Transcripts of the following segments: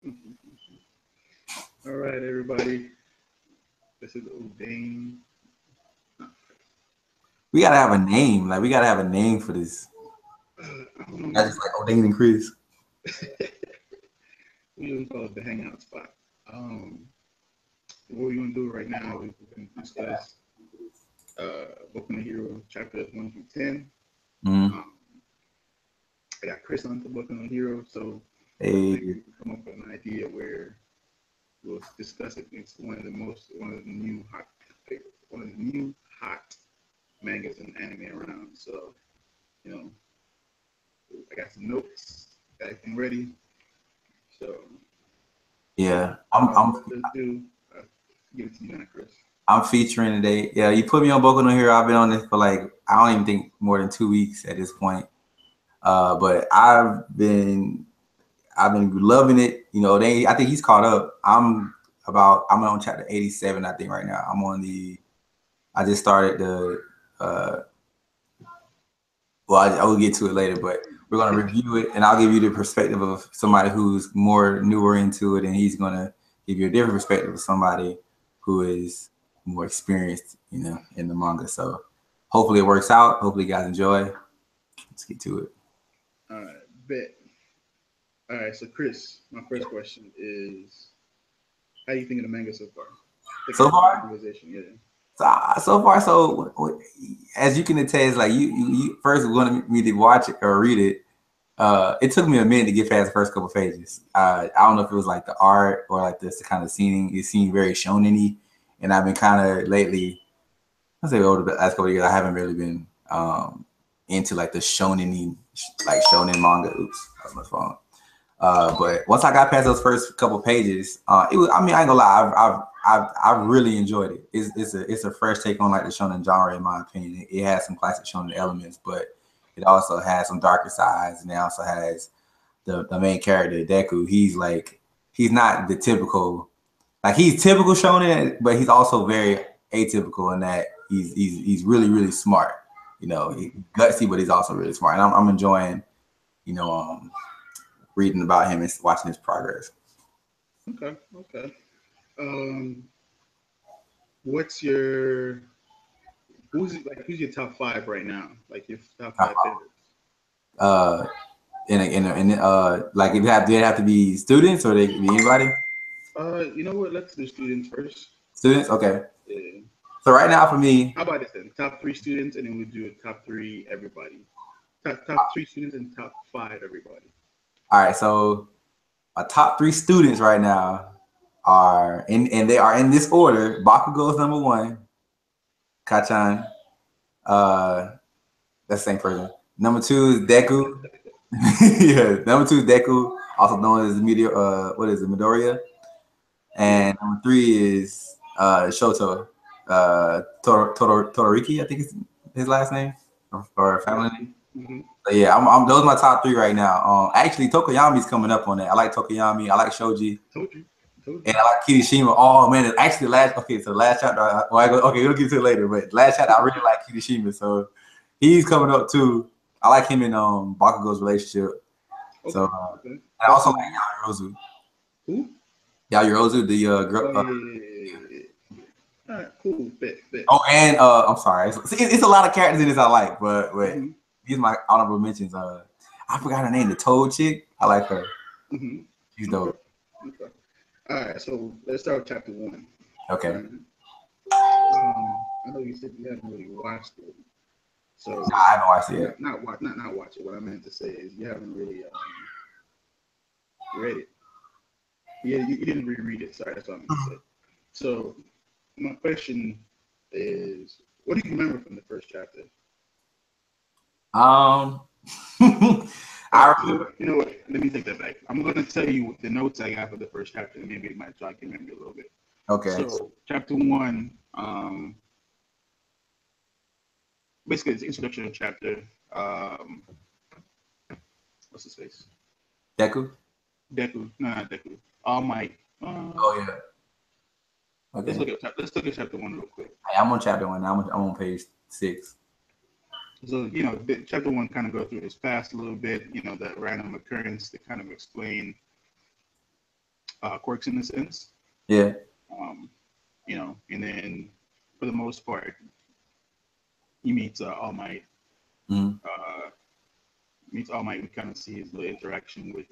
All right, everybody. This is O'Dane. We gotta have a name. Like we gotta have a name for this. I don't know. That's just like O'Dane and Chris. We even call it the hangout spot. What we're gonna do right now is we're gonna discuss Boku no Hero chapters 1 through 10. Mm. I got Chris on the Boku no Hero, so I Hey, think we can come up with an idea where we'll discuss it. It's one of the new hot mangas and anime around. So, you know, I got some notes, got everything ready. So, yeah, let's do. Give it to you now, Chris. I'm featuring today. Yeah, you put me on Boku no Hero. I've been on this for like I don't even think more than 2 weeks at this point. But I've been loving it. You know, I think he's caught up. I'm on chapter 87, I think, right now. I just started uh I will get to it later, but we're gonna review it and I'll give you the perspective of somebody who's more newer into it, and he's gonna give you a different perspective of somebody who is more experienced, in the manga. So hopefully it works out. Hopefully you guys enjoy. Let's get to it. All right, bet. All right, so Chris, my first question is, how do you think of the manga so far? So far? Conversation, yeah. So far, as you can attest, like you first wanted me to watch it or read it. It took me a minute to get past the first couple pages. I don't know if it was like the art or like this kind of scening. It seemed very shonen-y, and I've been kind of lately. I say over the last couple of years, I haven't really been into like the shonen-y, like shonen manga. Oops, that's my phone. But once I got past those first couple pages, it was. I mean, I ain't gonna lie. I've really enjoyed it. It's a fresh take on like the shonen genre, in my opinion. It has some classic shonen elements, but it also has some darker sides, and it also has the main character Deku. He's not the typical, like he's typical shonen, but he's also very atypical in that he's really smart. He's gutsy, but he's also really smart. And I'm enjoying, you know, reading about him and watching his progress. Okay. Um, what's your who's your top five right now? Like your top five favorites? Uh, like do they have to be students or they can be anybody? You know what? Let's do students first. Students, okay. Yeah. So right now for me, How about this then? Top three students, and then we'll do a top three everybody. Top three students and top five everybody. all right. So my top three students right now are and they are in this order. Bakugo is number one. Kachan, that's the same person. Number two is Deku. Yeah, number two is Deku, also known as Midoriya. And number three is Shoto, Todoroki, I think is his last name or family name. Mm-hmm. So yeah, those are my top three right now. Actually, Tokoyami's coming up on that. I like Tokoyami. I like Shoji. Told you. And I like Kirishima. Oh man, it's actually the last chapter. We'll get to it later, but last chapter I really like Kirishima, so he's coming up too. I like him in Bakugo's relationship. Okay. So I also like Yaoyorozu. Who? Yaoyorozu, the girl. Yeah. All right, cool. Bet. Oh, and I'm sorry. It's a lot of characters in this I like, but these are my honorable mentions. I forgot her name, the Toad chick. I like her. Mm-hmm. She's dope. Okay. All right, so let's start with chapter 1. Okay. I know you said you haven't really watched it, so no, I haven't watched it yet. Not watch it. What I meant to say is you haven't really read it. Yeah, you didn't reread it. Sorry, that's what I meant to say. So my question is, what do you remember from the first chapter? You know what? Let me take that back. I'm going to tell you the notes I got for the first chapter, and maybe it might jog your memory a little bit. Okay. So chapter 1, basically it's the introduction chapter. What's his face? Deku? No, not Deku. All Might. Oh yeah. Okay. Let's look at chapter 1 real quick. Hey, I'm on chapter 1. I'm on page 6. So, chapter 1 kind of go through his past a little bit, the random occurrence to kind of explain quirks in a sense. Yeah. You know, and then for the most part, he meets All Might. Mm-hmm. Meets All Might. We kind of see his little interaction with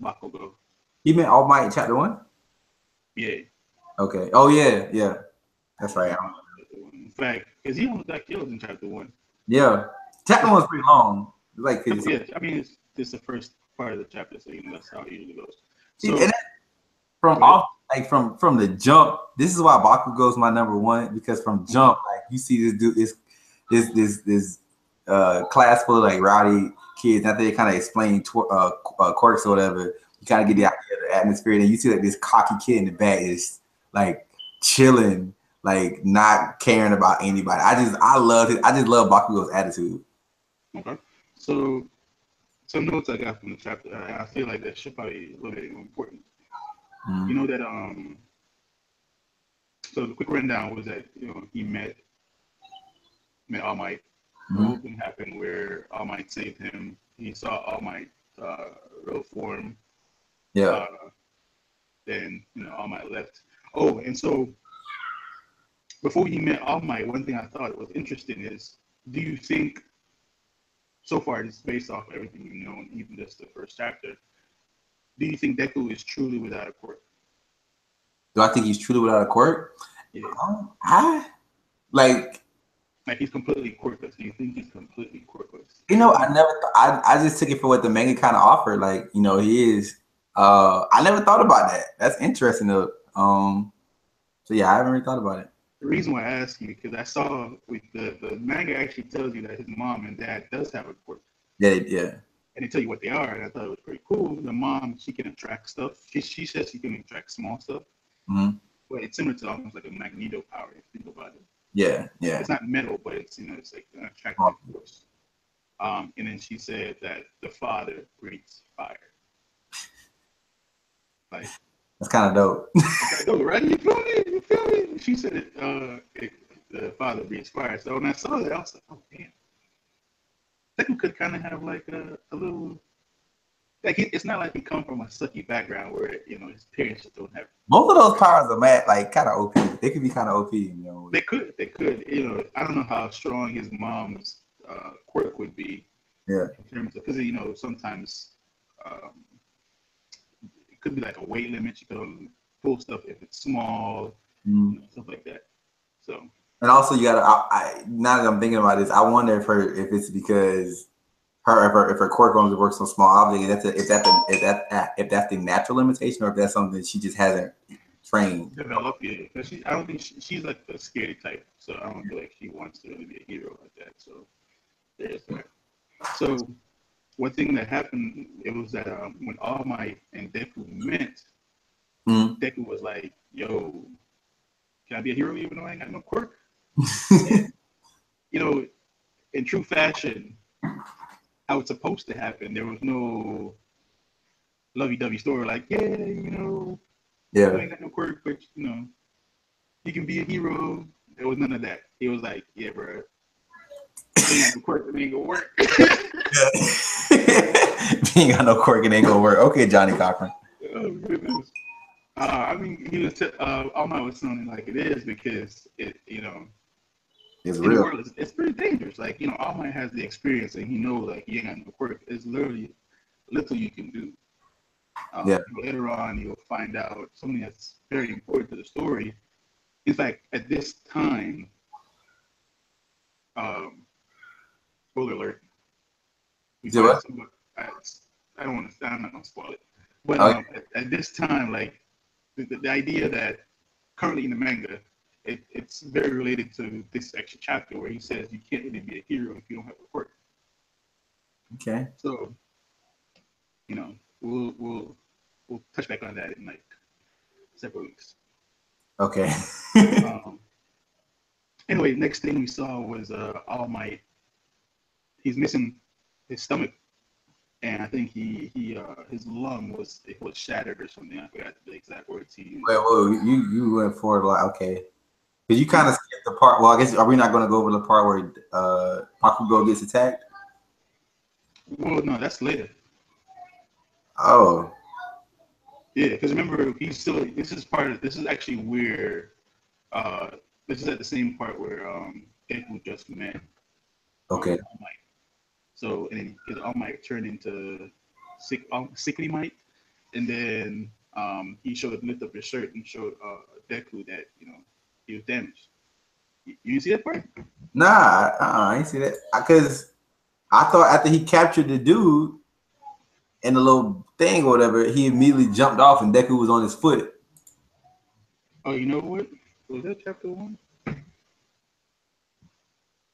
Bakugo. You meant All Might in chapter 1? Yeah. Okay. Oh yeah, yeah. That's right. In fact, because he almost got killed in chapter 1. Yeah. Chapter 1's pretty long. Like, yeah, I mean, it's the first part of the chapter, so you know that's how it usually goes. See, So from the jump, this is why Bakugo's my number 1, because from jump, like you see this dude is this class full of like rowdy kids. After they kind of explain quirks or whatever, you kind of get the idea of the atmosphere. And you see like this cocky kid in the back is like chilling, like not caring about anybody. I just love Bakugo's attitude. Okay. So some notes I got from the chapter, I feel like that should probably be a little bit more important. You know that so the quick rundown was that, you know, he met All Might. The whole thing happened where All Might saved him. He saw All Might real form. Yeah. Then, you know, All Might left. Oh, and so before he met All Might, one thing I thought was interesting is, do you think, so far it's based off everything you know, and even just the first chapter, do you think Deku is truly without a quirk? Do I think he's truly without a quirk? Yeah. Like he's completely quirkless. Do you think he's completely quirkless? You know, I just took it for what the manga kind of offered. Like, you know, he is. I never thought about that. That's interesting though. So yeah, I haven't really thought about it. The reason why I ask you, because I saw with the manga actually tells you that his mom and dad does have a quirk. Yeah. And they tell you what they are, and I thought it was pretty cool. The mom, she can attract stuff. She says she can attract small stuff. But it's similar to almost like a magneto power, if you think about it. Yeah. It's not metal, but it's, you know, it's like an attractive force. And then she said that the father breathes fire. Like, that's kind of dope. dope, right? You feel me? She said the father breathes fire. So when I saw that, I was like, oh damn. Deku could kind of have like a little, like it's not like he come from a sucky background where, you know, his parents just don't have. Most of those powers are mad, like kind of OP. They could be kind of OP, you know. They could. You know, I don't know how strong his mom's quirk would be. Yeah. In terms of, because, you know, sometimes it could be like a weight limit. You could only pull stuff if it's small, you know, stuff like that. So. And also, you gotta. Now that I'm thinking about this, I wonder if it's because if her quirk only works on small objects, and if that's the natural limitation, or if that's something that she just hasn't trained. Developed, yeah. Because I don't think she's like the scary type, so I don't feel like she wants to really be a hero like that. So there's that. So one thing that happened, it was that when All Might and Deku met, Deku was like, "Yo, can I be a hero even though I ain't got no quirk?" And, you know, in true fashion, how it's supposed to happen. There was no lovey-dovey story like, yeah, you know, you ain't got no quirk, but you know, you can be a hero. There was none of that. He was like, yeah, bro, you ain't got no quirk, it ain't gonna work. You ain't got no quirk, it ain't gonna work. Okay, Johnny Cochran. Oh goodness. I mean, he was All Might was sounding like it is because it, you know, it's in real. the world, it's pretty dangerous. Like, you know, All Might has the experience and he knows like you ain't got no quirk. It's literally little you can do. Later on, you'll find out something that's very important to the story. In fact, at this time, spoiler alert. I don't want to. I'm not gonna spoil it. But at this time, like the idea that currently in the manga, it's very related to this extra chapter where he says you can't really be a hero if you don't have a quirk. Okay. So, you know, we'll touch back on that in like several weeks. Okay. Anyway, next thing we saw was All Might. He's missing his stomach, and I think his lung was shattered or something. I forgot the exact words he used. Well, you went for it like okay, because you kind of skipped the part. Well, I guess are we not going to go over the part where Bakugo gets attacked? Well, no, that's later. Oh. Yeah, because remember, he's still. This is part of. This is actually where. This is at the same part where Deku just met Okay. All Might. So and then his All Might turned into Sickly Might, and then he showed lift up his shirt and showed Deku that he was damaged. You see that part? Nah, I ain't see that. Because I thought after he captured the dude in the little thing or whatever, he immediately jumped off and Deku was on his foot. Oh, you know what? Was that chapter 1? Like,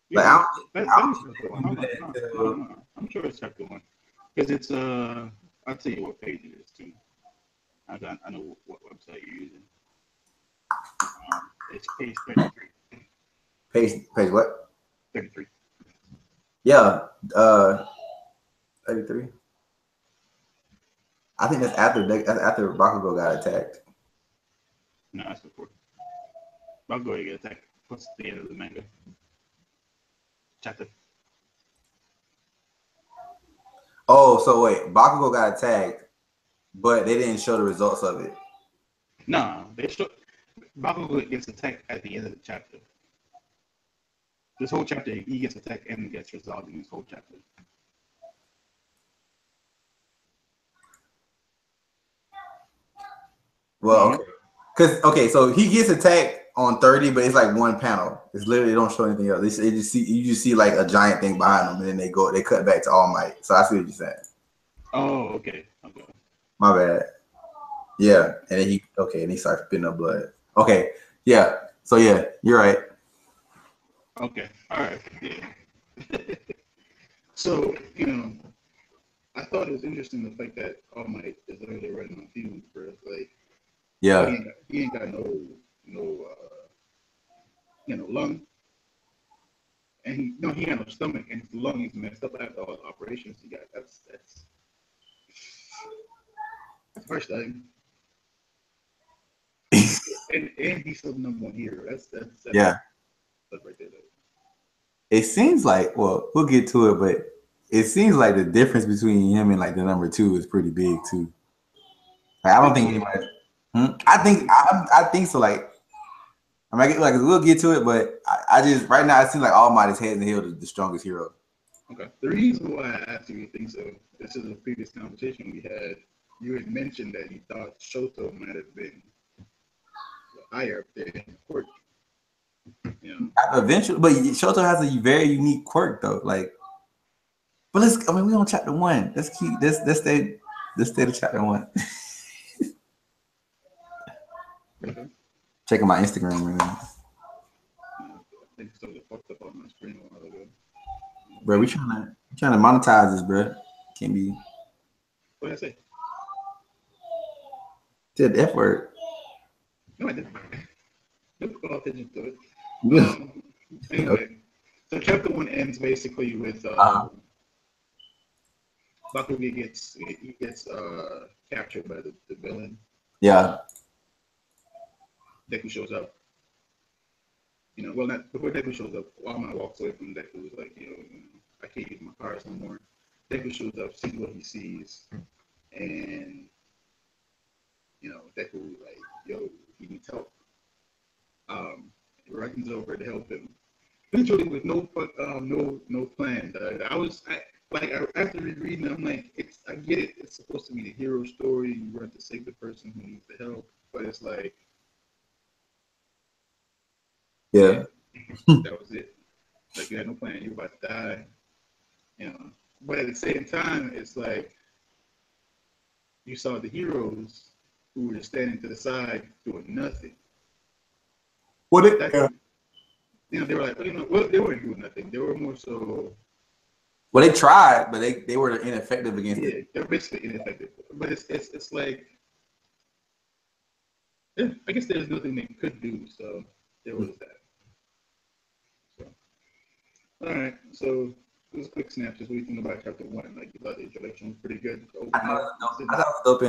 Yeah, I that is don't chapter 1. do Hold on, that no, no, until- no. I'm sure it's chapter 1 because it's I'll tell you what page it is too. I know what website you're using. It's page 33. Page what? 33. Yeah, 33. I think that's after Bakugo got attacked. No, that's before. I'll go ahead and get attacked. What's the end of the manga? Chapter. Oh, so wait, Bakugo got attacked, but they didn't show the results of it. No, they show Bakugo gets attacked at the end of the chapter. This whole chapter, he gets attacked and gets resolved in this whole chapter. Well, okay, so he gets attacked on 30, but it's like one panel. It's literally they don't show anything else. They just see you just see like a giant thing behind them, and then they cut back to All Might. So I see what you're saying. Oh, okay. My bad. Yeah, and then he starts spitting up blood. Okay, yeah. So yeah, you're right. Okay, all right. Yeah. So I thought it was interesting the fact that All Might is literally running on fumes, bro. Like, Yeah, he ain't got no lung, and he got no stomach, and his lung is messed up after all the operations he got. That's harsh thing. and he's still the number 1 hero. That's yeah. right there. Though. It seems like we'll get to it, but it seems like the difference between him and like the number 2 is pretty big too. Like, I don't think anybody. I think so. Like, I mean, like we'll get to it, but I just right now it seems like All Might is head and heels the strongest hero. Okay. The reason why I asked you think so, this is a previous conversation we had. You had mentioned that you thought Shoto might have been higher up there in court. Eventually, but Shoto has a very unique quirk though. Like, but we on chapter 1. Let's keep this. Let's stay to chapter 1. Okay. Checking my Instagram, man. I think something fucked up on my screen a while ago. Bro, we trying to monetize this, bro. Can't be. What did I say? Said the F word. No, I didn't. Don't call attention to it. Yeah. Anyway, so chapter 1 ends basically with Bakugo gets captured by the villain. Yeah. Deku shows up. Well, not before Deku shows up. Walmart walks away from Deku. Was like, I can't use my cars no more. Deku shows up, sees what he sees, and Deku like, yo, he needs help. Runs over to help him. Literally with no plan. After rereading, I'm like, I get it. It's supposed to be the hero story. You run to save the person who needs the help, but it's like, yeah, that was it. Like, you had no plan. You were about to die. But at the same time, it's like you saw the heroes who were just standing to the side doing nothing. What it? They were like, they weren't doing nothing. They were more so. Well, they tried, but they were ineffective against it. Yeah, they're basically ineffective. But it's like, yeah, I guess there's nothing they could do, so there was that. So, all right, so just a quick snapshot. What do you think about chapter 1? Like, you thought the introduction was pretty good. I thought it was dope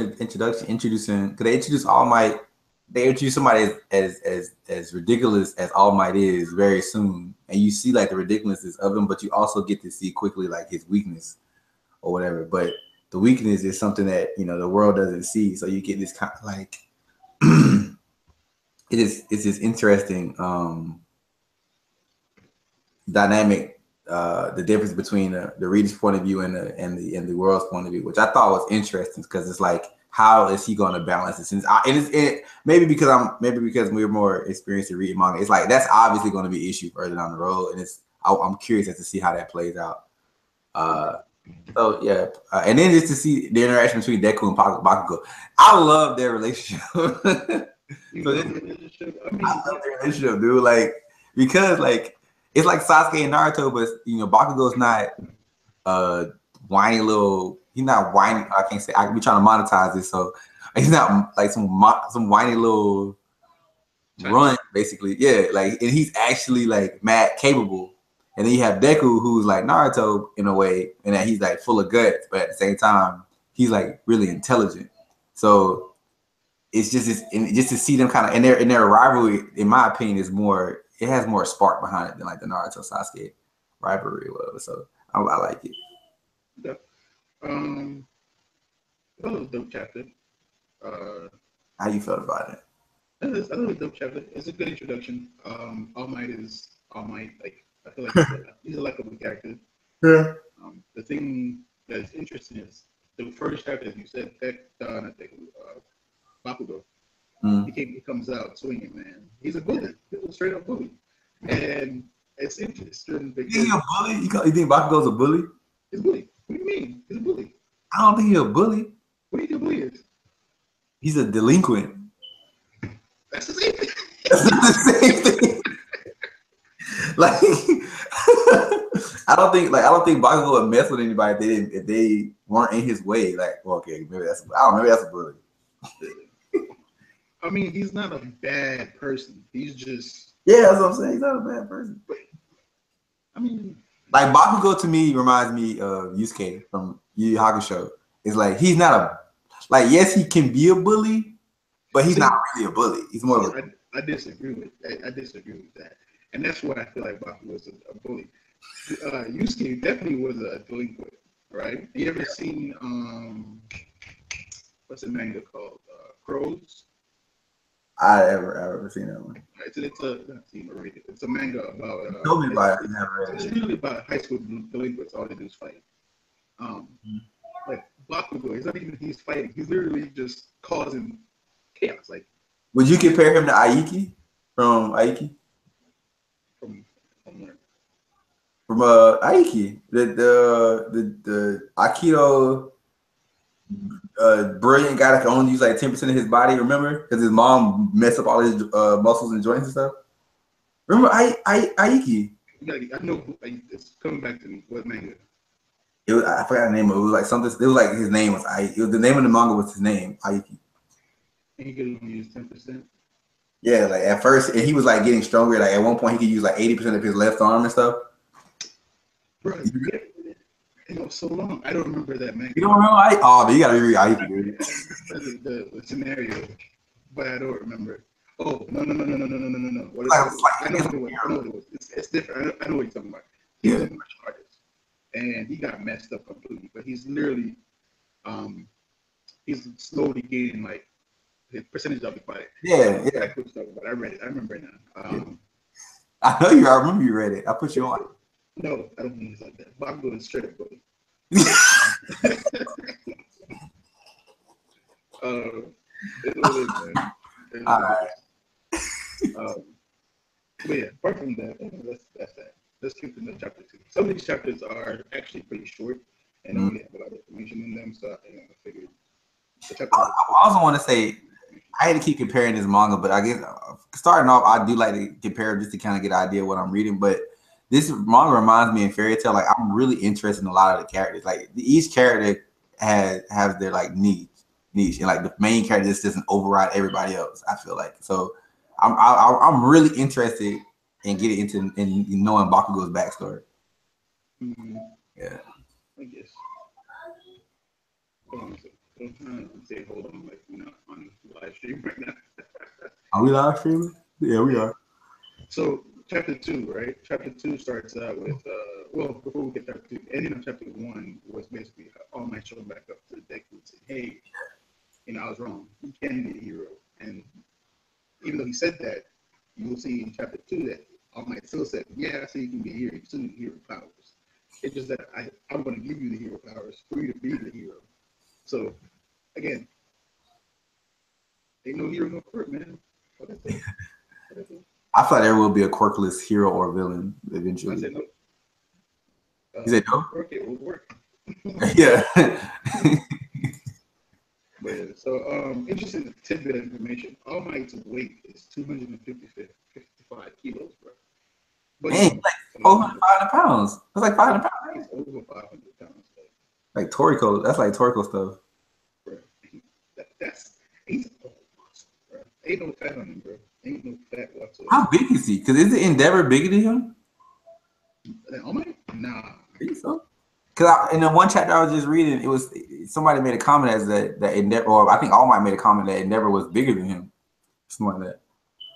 introducing because they introduced All Might. They introduce somebody as ridiculous as All Might is very soon, and you see like the ridiculousness of him, but you also get to see quickly like his weakness or whatever. But the weakness is something that the world doesn't see. So you get this kind of like it's this interesting dynamic, the difference between the reader's point of view and the world's point of view, which I thought was interesting because it's like, how is he going to balance it? Since maybe because we're more experienced in reading manga, it's like that's obviously going to be an issue further down the road, and I'm curious as to see how that plays out. So yeah, and then just to see the interaction between Deku and Bakugo, I love their relationship. I love their relationship, dude. Like because like it's like Sasuke and Naruto, but Bakugo's not whiny little. He's not whiny. I can't say. I be trying to monetize this, so he's not like some whiny little run, basically. Yeah, like, and he's actually like mad capable. And then you have Deku, who's like Naruto in a way, and that he's like full of guts, but at the same time, he's like really intelligent. So it's just to see them kind of in their rivalry, in my opinion, it has more spark behind it than like the Naruto Sasuke rivalry was. So I like it. Yeah. That was a dope chapter. How you felt about it? I thought it was a dope chapter. It's a good introduction. All Might is All Might. Like I feel like he's a likable character. Yeah. The thing that's interesting is the first chapter, as you said, Bakugo. He comes out swinging, man. He's a bully. He's a straight up bully, and it's interesting because he's a bully. You think Bakugo's a bully? He's a bully. What do you mean? He's a bully. I don't think he's a bully. What do you think a bully is? He's a delinquent. That's the same thing. That's not the same thing. Like, I don't think Bakugo would mess with anybody if they weren't in his way. Like, well, okay, maybe that's a bully. I mean, he's not a bad person. He's just that's what I'm saying. He's not a bad person. I mean, like Bakugo to me reminds me of Yusuke from Yu Yu Hakusho. It's like he's not yes, he can be a bully, but he's not really a bully. He's more of I disagree with that. And that's why I feel like Bakugo was a bully. Yusuke definitely was a delinquent, right? You ever seen what's the manga called? Crows? I ever seen that one. It's a manga about told me about it. Never read it. It's really about high school delinquents. All they do is fight. Like Bakugo, he's fighting. He's literally just causing chaos. Like, would you compare him to Aiki from Aiki? From where? From Aiki, the Aikido brilliant guy that can only use like 10% of his body. Remember, because his mom messed up all his muscles and joints and stuff. Remember Aiki? I know. It's coming back to me. What manga? I forgot the name of it. It was like something. It was like his name was Aiki. The name of the manga was his name, Aiki. And he could only use 10%. Yeah, like at first, and he was like getting stronger. Like at one point, he could use like 80% of his left arm and stuff. Bro, it was so long. I don't remember that manga. You don't remember Aiki? Oh, you gotta read Aiki, dude. the scenario, but I don't remember. Oh no! What is I know what it was. It's different. I know what you're talking about. He's a martial artist, and he got messed up completely. But he's literally, he's slowly gaining like his percentage of the fight. Yeah. But I read it. I remember it now. I know you. I remember you read it. I put you on. No, I don't think it's like that. Bakugo is straight up bully. It is, man. All right. But yeah, apart from that, that's that. Let's keep into chapter 2. Some of these chapters are actually pretty short and only have a lot of information in them, so I figured. I also want to say, I had to keep comparing this manga, but I guess starting off, I do like to compare just to kind of get an idea of what I'm reading. But this manga reminds me in Fairy Tail, like I'm really interested in a lot of the characters. Like each character has their like niche, and like the main character just doesn't override everybody else. I feel like so. I'm really interested in getting into knowing Bakugo's backstory. Mm-hmm. Yeah. I guess. Hold on, like on live stream right now. Are we live streaming? Yeah, we are. So chapter 2, right? Chapter 2 starts out with well, before we get chapter 2, ending of chapter 1 was basically All Might showing back up to Deku and said, hey, I was wrong. You can be a hero. And even though he said that, you will see in chapter 2 that All Might still said, yeah, I see you can be a hero. You still need hero powers. It's just that I'm going to give you the hero powers for you to be the hero. So, again, ain't no hero, no quirk, man. What I say? I thought there will be a quirkless hero or villain eventually. I said no. You said no? Work it will work. Yeah. But yeah, so interesting tidbit of information. All Might's weight is 255 kilos, bro. But Dang, like 400, 500 pounds. That's like 500 pounds. He's over 500 pounds. Like Toriko, that's like Toriko stuff. Bro. He's a monster, bro. Ain't no fat on him, bro. Ain't no fat whatsoever. How big is he? Because is the Endeavor bigger than him? All Might? Nah. I think so. Because in the one chapter I was just reading, it was somebody made a comment as that Endeavor, or I think All Might made a comment that Endeavor was bigger than him. Something like that.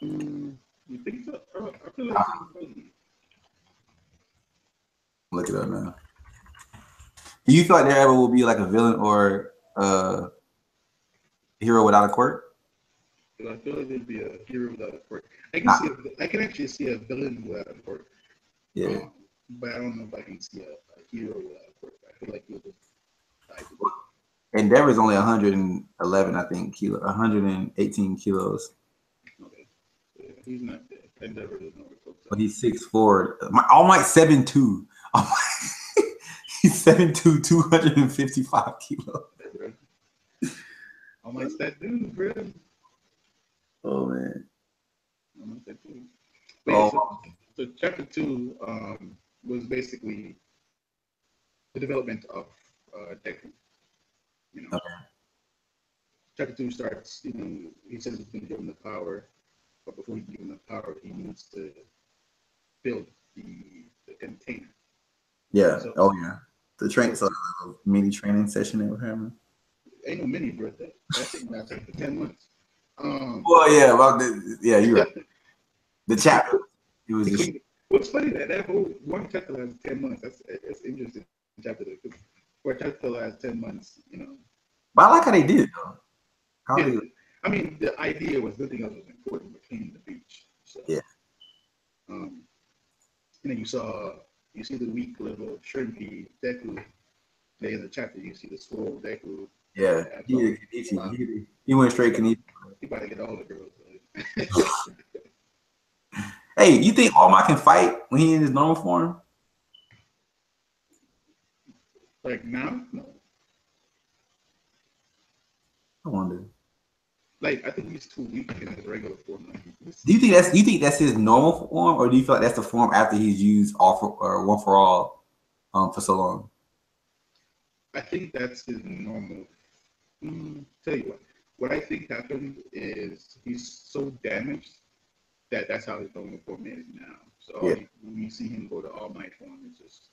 You think so? I feel like look it up now. Do you feel like there ever will be like a villain or a hero without a quirk? I feel like there'd be a hero without a quirk. I can actually see a villain without a quirk. Yeah. But I don't know if I can see a hero without a quirk. I feel like he'll just die. Endeavor's only 111, I think, 118 kilos. Okay. So, yeah, he's not dead. Endeavor doesn't know what But he's 6'4". All Might 7'2". He's 7'2", 255 kilos. All Might's that dude, bro. Oh man. All Might's that dude. But yeah, so chapter 2 was basically the development of Deku. Okay. Chapter 2 starts, he says he's going to give him the power, but before he can give him the power, he needs to build the container. Yeah. So, the mini training session they were having. Ain't no mini, bro. That thing lasts like for 10 months. Well, yeah, you're right. The chapter, it was just. What's funny that whole one chapter lasts 10 months. That's interesting. Chapter because for a chapter lasts 10 months, But I like how they did it though. I mean, the idea was nothing else was important but cleaning the beach. So, yeah. You see the weak little shrimpy Deku. In the chapter, you see the swole Deku. Yeah, he went straight Kenichi. He about to get all the girls. Hey, you think All Might can fight when he's in his normal form? Like now? No. I wonder. Like I think he's too weak in his regular form. Do you think that's his normal form, or do you feel like that's the form after he's used One for All for so long? I think that's his normal. Tell you what I think happened is he's so damaged that's how his normal form is now. So when you see him go to All Might form, it's just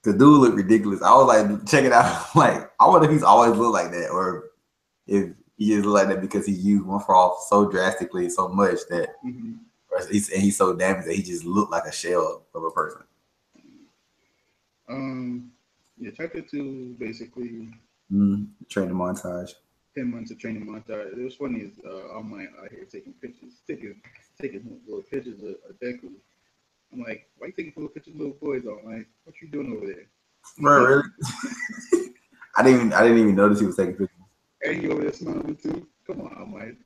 the dude looked ridiculous. I was like, check it out. Like, I wonder if he's always looked like that, or if he just looked like that because he used One for All so drastically, so much that he's so damaged that he just looked like a shell of a person. Yeah, chapter 2 basically training montage. 10 months of training montage. It was funny is All Might out here taking little pictures of Deku. I'm like, why you taking little pictures of little boys? All Might, what you doing over there? Bro, really? I didn't even notice he was taking pictures. And you over there smiling too? Come on, All Might.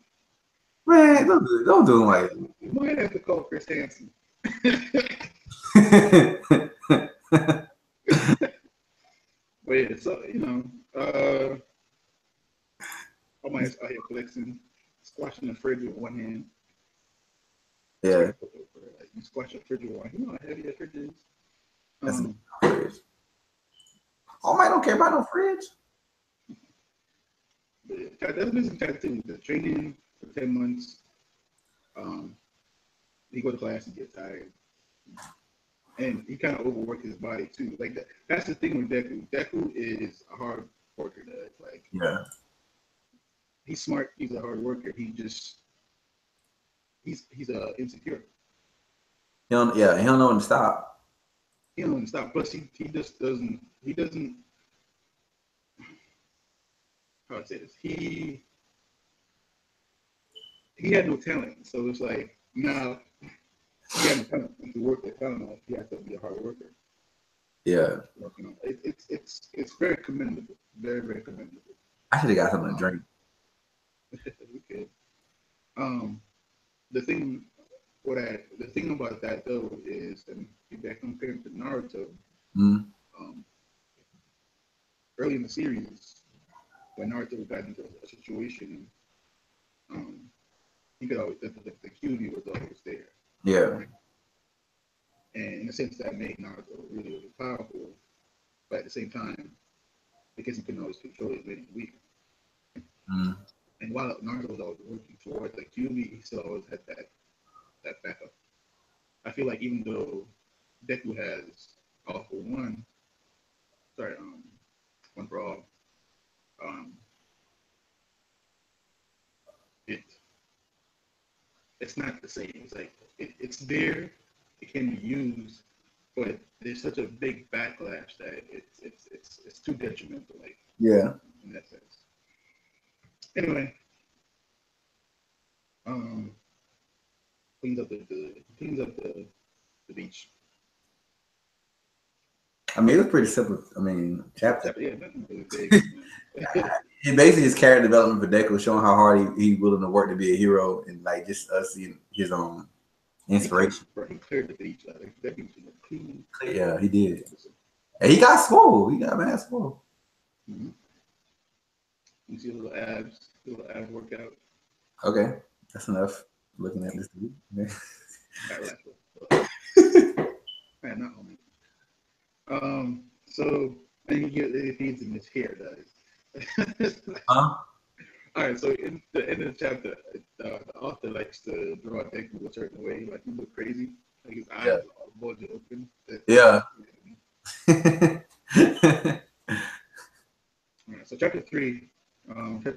Man, don't do him like that. You might have to call Chris Hansen. But yeah, so All Might's out here flexing, squashing the fridge with one hand. Yeah. You squash a fridge with one hand. You know how heavy that fridge is? That's a fridge. All Might don't care about no fridge. That's missing tattoo. The training for 10 months. He go to class and get tired. And he kind of overworked his body too. Like that's the thing with Deku. Deku is a hard worker. He's smart. He's a hard worker. He's insecure. He don't know when to stop. he don't stop. Plus, he just doesn't. He doesn't. How I say this? He had no talent, so it's like now he had no talent to work that talent off. He has to be a hard worker. Yeah. You know, it's very commendable. Very very commendable. I should have got something to drink. We could. The thing the thing about that though is, and that compared to Naruto, Mm. early in the series, when Naruto got into a situation, he could always the QB was always there. Yeah. Right? And in a sense, that made Naruto really really powerful, but at the same time, because he couldn't always control it, made him weak. Mm. And while Naruto was always working towards the QB, he still always had that backup. I feel like even though Deku has all for one, sorry, one for all, um, it it's not the same. It's like it's there, it can be used, but there's such a big backlash that it's too detrimental, like Yeah. in that sense. Anyway, um, cleans up the beach. I mean, it was pretty simple. I mean, chapter. Yeah, nothing really big. It basically is character development for Deku, showing how hard he willing to work to be a hero, and like just us seeing his own inspiration. He cleared the beach. Like that beach was clean. Yeah, he did. And he got swole. He got mad swole. Mm-hmm. You see a little ab workout. Okay, that's enough. Looking at this dude. Man, not only. So and it feeds him his hair, does. Huh? All right, so in the end of the chapter, the author likes to draw Deku a certain way, like he look crazy, like his eyes are all bulging open. Yeah. All right, so chapter three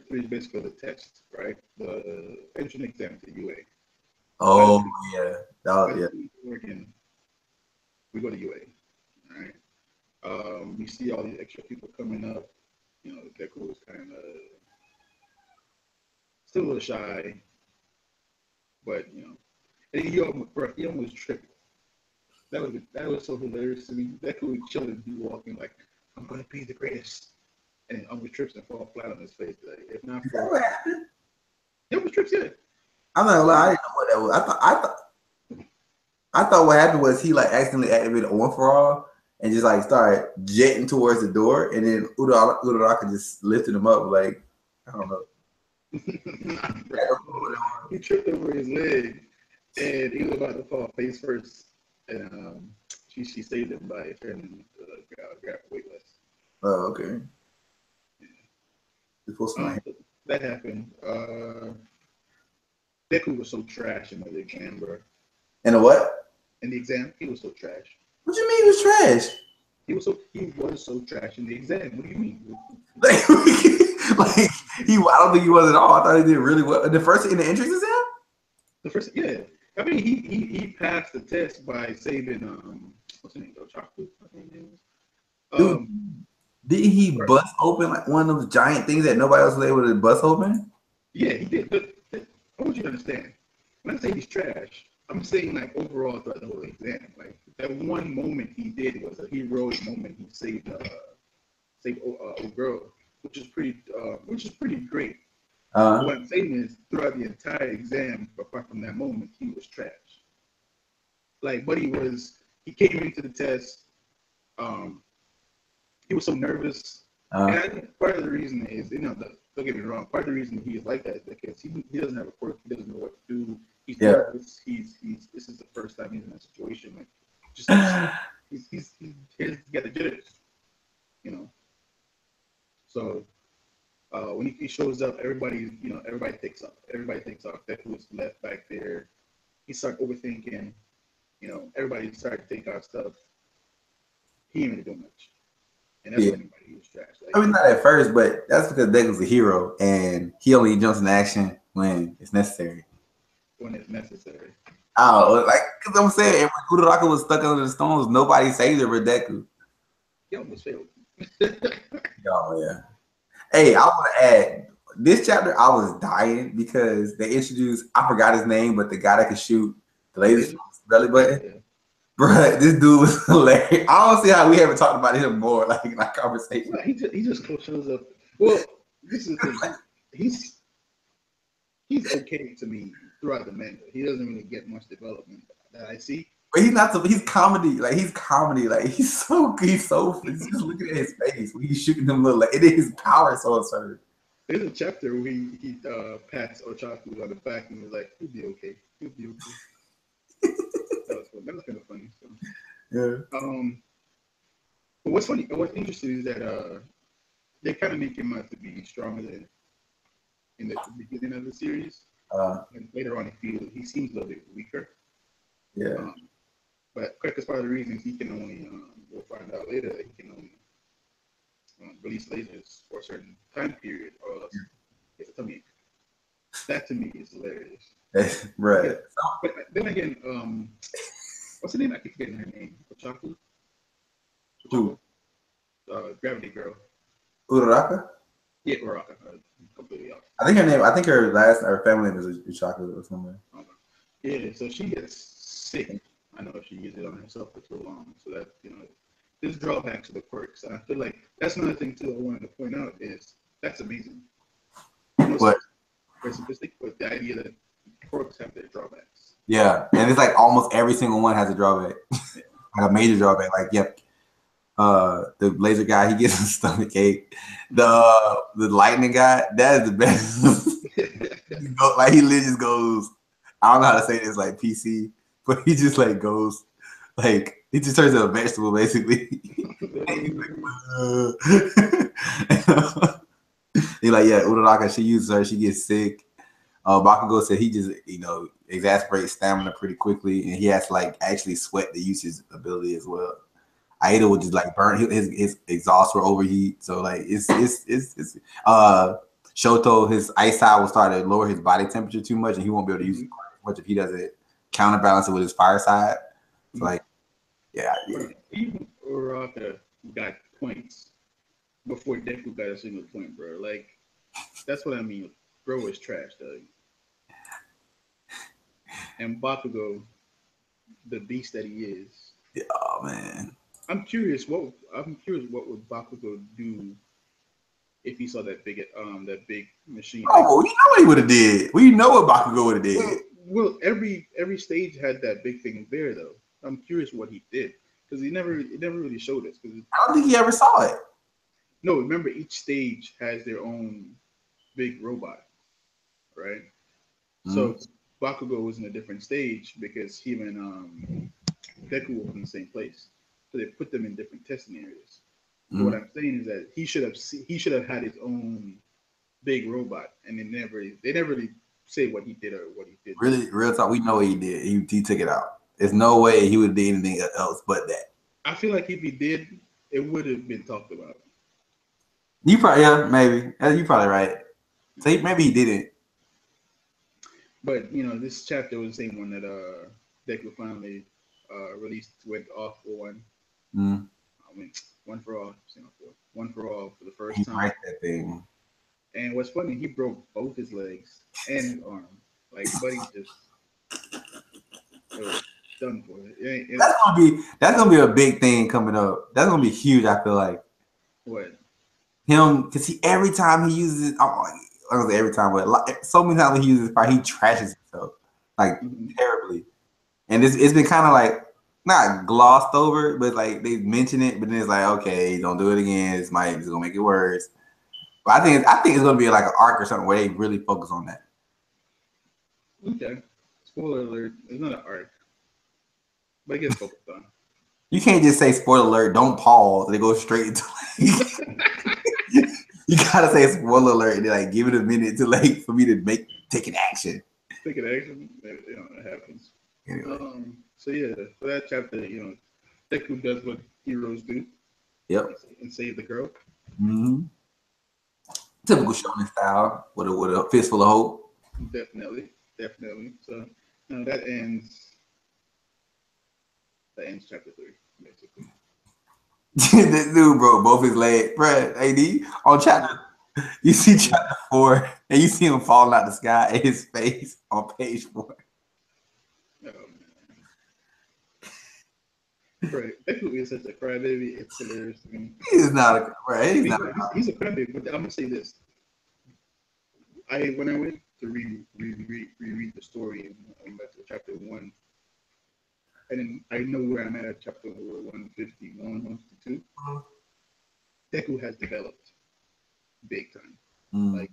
is basically the test, right? The entrance exam to UA. Oh yeah. Yeah. Working, we go to UA. All right. We see all these extra people coming up. You know, Deku is kind of still a little shy, but you know, and he almost tripped. That was so hilarious to me. Deku was chilling, he walking like, "I'm gonna be the greatest," and almost trips and fall flat on his face. Like, if not for, he almost trips. Yeah. I'm not gonna lie, I didn't know what that was. I thought what happened was he like accidentally activated one for all and just like started jetting towards the door, and then Uraraka just lifted him up like I don't know. He tripped over his leg, and he was about to fall face first, and she saved him by turning grab weightless. Oh, okay. That happened. Deku was so trash in the exam, bro. In the what? In the exam, he was so trash. What you mean he was trash? He was so trash in the exam. What do you mean? Like I don't think he was at all. I thought he did really well. In the entrance exam? The first, yeah. I mean, he passed the test by saving what's his name? Chocolate. I think it was. Didn't he bust open like one of those giant things that nobody else was able to bust open? Yeah, he did. But I want you to understand. When I say he's trash, I'm saying like overall throughout the whole exam. Like that one moment he did was a heroic moment. He saved a girl, which is pretty great. What I'm saying is throughout the entire exam, apart from that moment, he was trash. Like, but he came into the test. He was so nervous. And I think part of the reason is, don't get me wrong, part of the reason he is like that is because he doesn't have a quirk, he doesn't know what to do. He's nervous. This is the first time he's in that situation. Like, just he's got the jitters, you know. So when he shows up, everybody takes off. Everybody takes off. Deku was left back there. He started overthinking. You know, everybody started to take off stuff. He didn't really do much. And that's when he was trash. Like, I mean, not at first, but that's because Deku's a hero and he only jumps in action when it's necessary. when it's necessary. Oh, like, cause I'm saying, when Uraraka was stuck under the stones, nobody saved her but Deku. He almost failed. Oh yeah. Hey, I want to add this chapter. I was dying because they introduced. I forgot his name, but the guy that could shoot the laser from his belly button. Yeah. Bruh, this dude was hilarious. I don't see how we haven't talked about him more, like in our conversation. Well, he just shows up. Well, this is the thing. He's okay to me throughout the manga. He doesn't really get much development that I see. But he's not. He's comedy. Like he's comedy. Like he's so. Just looking at his face when he's shooting them little. Like, it is his power is so absurd. There's a chapter where he pats Ochaku on the back and was like, "You'll be okay. You'll be okay." That was kind of funny. So. Yeah. But what's funny, what's interesting is that they kind of make him out to be stronger than in the beginning of the series. And later on, he seems a little bit weaker. Yeah. But because part of the reasons he can only, we'll find out later, that he can only release lasers for a certain time period, or else it's a tummy ache. That to me is hilarious. Right. But then again, what's her name? I keep forgetting her name. Ochaku? Who? Gravity Girl. Uraraka? Yeah, Uraraka. Completely off. I think her name. I think her family name is Uchaku or something. Yeah, so she gets sick. I know she uses it on herself for too long. So that, there's drawbacks to the quirks. And I feel like that's another thing too I wanted to point out is that's amazing. What? Very simplistic, but the idea that quirks have their drawbacks. Yeah, and it's like almost every single one has a drawback. Yeah. Like a major drawback. Like, yep. The laser guy, he gets a stomach ache. The lightning guy, that is the best. Like he literally just goes, I don't know how to say this like PC, but he just like goes, like he just turns into a vegetable basically. He's like, yeah, Uraraka, she uses her, she gets sick. Bakugo said he just, exasperates stamina pretty quickly, and he has to like actually sweat to use his ability as well. Aida would just like burn his exhaust will overheat. So like it's Shoto, his eyesight will start to lower his body temperature too much, and he won't be able to use it as much if he doesn't counterbalance it with his fire side. So like, yeah. Even Uraraka got points before Deku got a single point, bro. Like that's what I mean. Bro is trash, Doug. And Bakugo, the beast that he is. Yeah, oh man. I'm curious what would Bakugo do if he saw that big machine. Oh, you know what he would have did. We know what Bakugo would have did. Well, every stage had that big thing there though. I'm curious what he did because it never really showed us. I don't think he ever saw it. No, remember each stage has their own big robot, right? Mm-hmm. So Bakugo was in a different stage because him and Deku were in the same place. So they put them in different testing areas. Mm-hmm. What I'm saying is that he should have had his own big robot, and they never really say what he did or what he did. Really, real talk, we know what he did. He took it out. There's no way he would do anything else but that. I feel like if he did, it would have been talked about. You probably maybe. You're probably right. So maybe he didn't. But this chapter was the same one that Deku finally released, went off for one. I mean, one for all for the first time. Right, that thing. And what's funny, he broke both his legs and his arm. Like, buddy, just done for it. That's gonna be a big thing coming up. That's gonna be huge. I feel like. What? Him, because every time he uses it, I don't say every time, but so many times he uses fire, he trashes himself like terribly. And it's been kind of like not glossed over, but like they mention it, but then it's like, okay, don't do it again. It's gonna make it worse. But I think it's gonna be like an arc or something where they really focus on that. Okay. Spoiler alert. It's not an arc, but it gets focused on. You can't just say spoiler alert. Don't pause. They go straight into you gotta say spoiler alert and then like give it a minute to for me to take an action. Take an action. It happens. Anyway. So yeah, for that chapter, Deku does what heroes do. Yep. And save the girl. Mm-hmm. Typical shonen style with a fistful of hope. Definitely. definitely. So that ends chapter 3, basically. This dude broke both his legs, bro. AD on chapter. You see chapter 4, and you see him falling out the sky in his face on page 4. Oh, man. Right. Deku is such a crybaby. It's hilarious to me. He's not a right. He's a crybaby, but I'm gonna say this. When I went to reread the story and got to chapter 1, and then I know where I'm at chapter 151, 152. Deku has developed big time. Like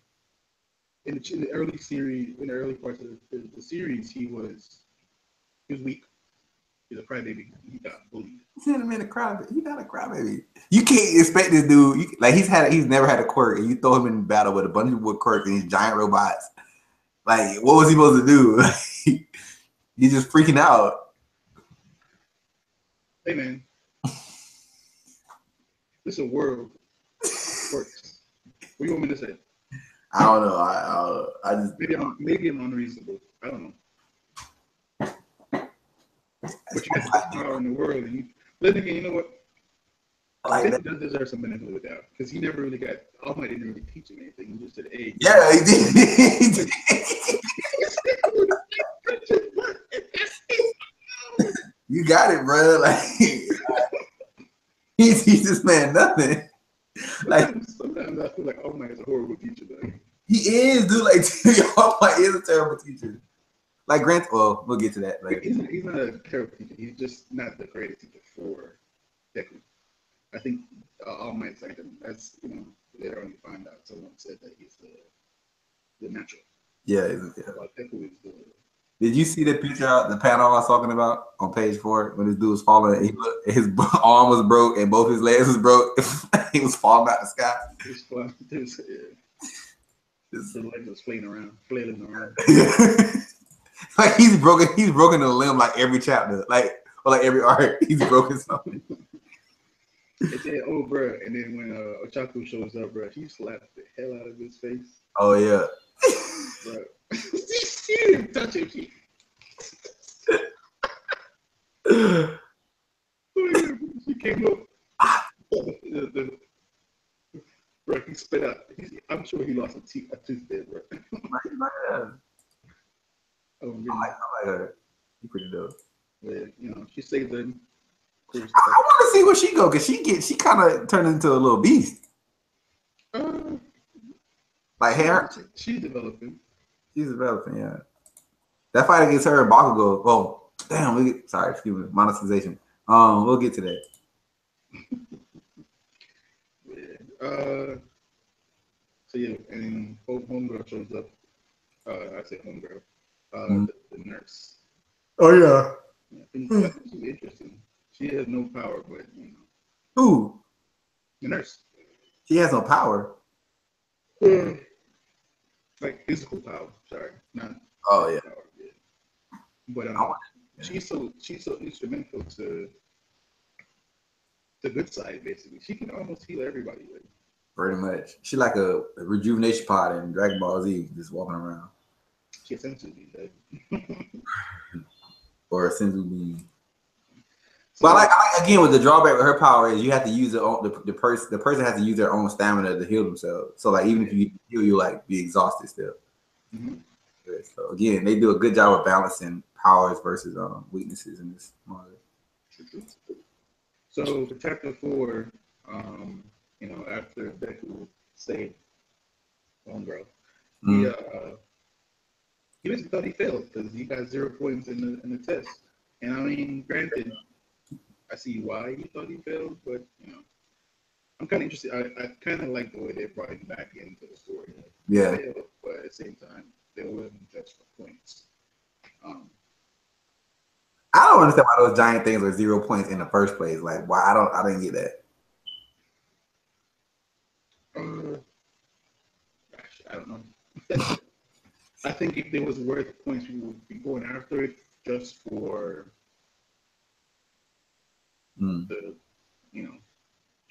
in the early series, in the early parts of the series, he was weak. He's a crybaby. He got bullied. He's not a man to cry. He's not a crybaby. You can't expect this dude. Like he's never had a quirk, and you throw him in battle with a bunch of wood quirks and these giant robots. Like, what was he supposed to do? He's just freaking out. Hey man, this is a world quirks. What do you want me to say? I don't know. I just maybe I'm unreasonable. I don't know. But you got the power in the world, and then again, you know what? I think he does deserve some benefit with that because he never really got. All Might didn't really teach him anything. He just said, "Hey." Yeah, he did. You got it, bro. Like he teaches this man nothing. Like sometimes I feel like All Might is a horrible teacher. Though. He is, dude. Like All Might is a terrible teacher. Like Grant. Well, we'll get to that later. He's not a terrible teacher. He's just not the greatest teacher for Deku. I think All Might's like that's later on you find out someone said that he's the natural. Yeah. Deku is the. Did you see the picture out the panel I was talking about on page 4 when this dude was falling? His arm was broke and both his legs was broke. He was falling out the sky. His legs was flailing around. Like he's broken a limb like every chapter, or every arc. He's broken something. It said, "Oh, bro," and then when Ochaku shows up, bro, he slapped the hell out of his face. Oh yeah. Bro. She didn't touch him. She came up. Bro, he spit out. I'm sure he lost a tooth there, bro. I like her. She's pretty dope. Yeah, she saved them. I want to see where she go because she kind of turned into a little beast. Like hair. She's developing. Yeah. That fight against her and Bakugo. Oh, damn. Excuse me. Monetization. We'll get to that. Yeah. So yeah, and homegirl shows up. I say homegirl. The nurse. Oh yeah. I think she's interesting. She has no power, but Who? The nurse. She has no power. Like physical power. Sorry, not. Oh yeah. Power, yeah. But she's so instrumental to the good side. Basically, she can almost heal everybody. Like. Pretty much. She like a rejuvenation pod in Dragon Ball Z, just walking around. She senzu bean. Or a senzu bean. But like again, with the drawback with her power is you have to use the person has to use their own stamina to heal themselves. So like even if you heal, you like be exhausted still. Mm-hmm. So again, they do a good job of balancing powers versus weaknesses in this manga. So for chapter 4, after Deku saved Homegirl, he basically thought he failed because he got 0 points in the test. And I mean, granted, I see why he thought he failed, but I'm kind of interested. I kind of like the way they brought him back into the story. Yeah. Failed, but at the same time, they wasn't just for points. I don't understand why those giant things were 0 points in the first place. Like, why? I didn't get that. Gosh, I don't know. I think if there was worth points, we would be going after it just for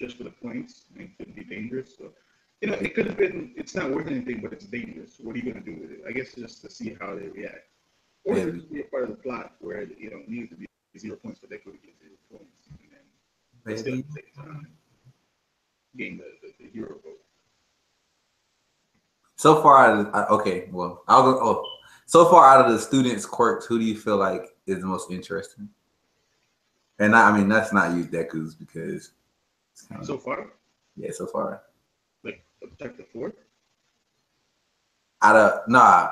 just for the points. It could be dangerous. So You know, it could have been. It's not worth anything, but it's dangerous. What are you gonna do with it? I guess just to see how they react, or Yeah. it could be a part of the plot where it needs to be 0 points, but they could get 0 points, and then they still Maybe. take time, gain the hero vote. So far, okay. Well, I'll go. Oh, so far out of the students' quirks, who do you feel like is the most interesting? And I mean, that's not you, Deku's, because it's kind of So far, yeah. So far, like chapter 4. out of nah.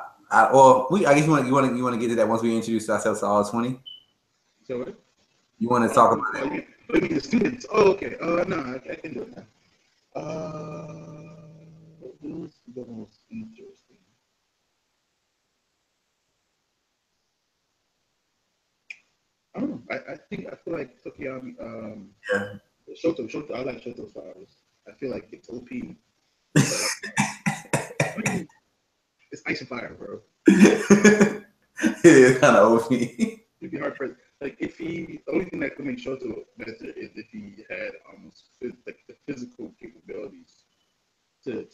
Well, I guess you want to get to that once we introduce ourselves to all 20. So what? You want to talk about Oh, it? you mean the students? Oh, okay. No, I can do it now. Who's the most interesting? I don't know. I feel like Tokiyami, Yeah. Shoto. I like Shoto's powers. I feel like it's OP. I mean, it's ice and fire, bro. It is kind of OP. It'd be hard for like if the only thing that could make Shoto better is if he had almost like the physical capabilities to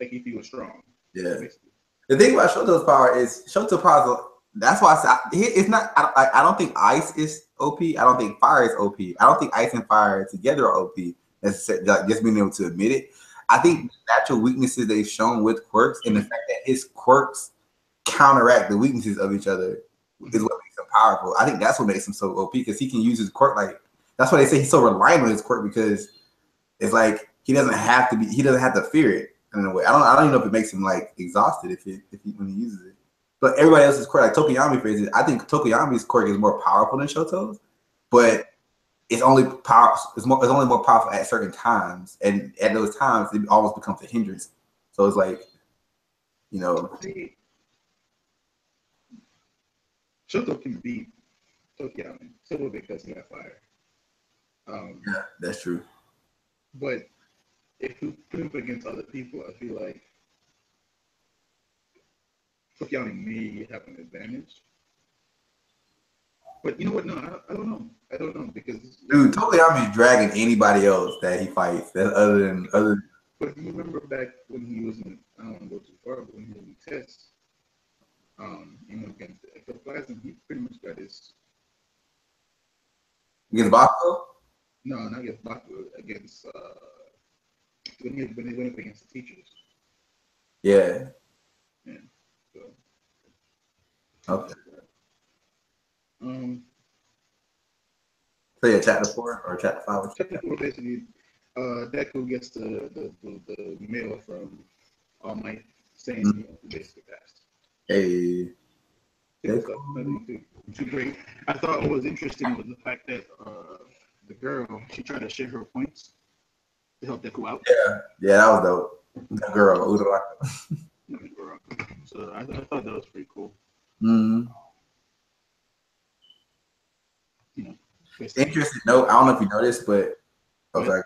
like if he was strong. Yeah. Basically. The thing about Shoto's power is Shoto powers. That's why I say it's not. I don't think ice is OP. I don't think fire is OP. I don't think ice and fire together are OP. That's just being able to admit it. I think the natural weaknesses they've shown with quirks and the fact that his quirks counteract the weaknesses of each other is what makes him powerful. I think that's what makes him so OP because he can use his quirk like. That's why they say he's so reliant on his quirk because it's like he doesn't have to fear it in a way. I don't even know if it makes him like exhausted if he when he uses it. But everybody else's quirk, like Tokiyami for instance, I think Tokiyami's quirk is more powerful than Shoto's, but it's only only more powerful at certain times, and at those times it almost becomes a hindrance. So it's like, See, Shoto can beat Tokiyami simply because he got fire. Yeah, that's true. But if you put him against other people, I feel like Tokiyami may have an advantage. But you know what? No, I don't know. I don't know because Dude, Tokiyami is dragging anybody else that he fights. That other. But you remember back when he was in, I don't want to go too far, but when he was in test, against Ectoplasm, he pretty much got his. Against Bakugo? No, not against Boku, against when they went up against the teachers. Yeah. Yeah. So. Okay. So yeah, chapter 4 or chapter 5. Chapter 4 basically, Deku gets the mail from All Might saying he basically passed. Hey. Nothing too great. I thought what was interesting was the fact that the girl, she tried to share her points to help Deku out. Yeah, that was dope. The girl, Uraraka. So I thought that was pretty cool. Mm-hmm. Interesting note. I don't know if you noticed, but I was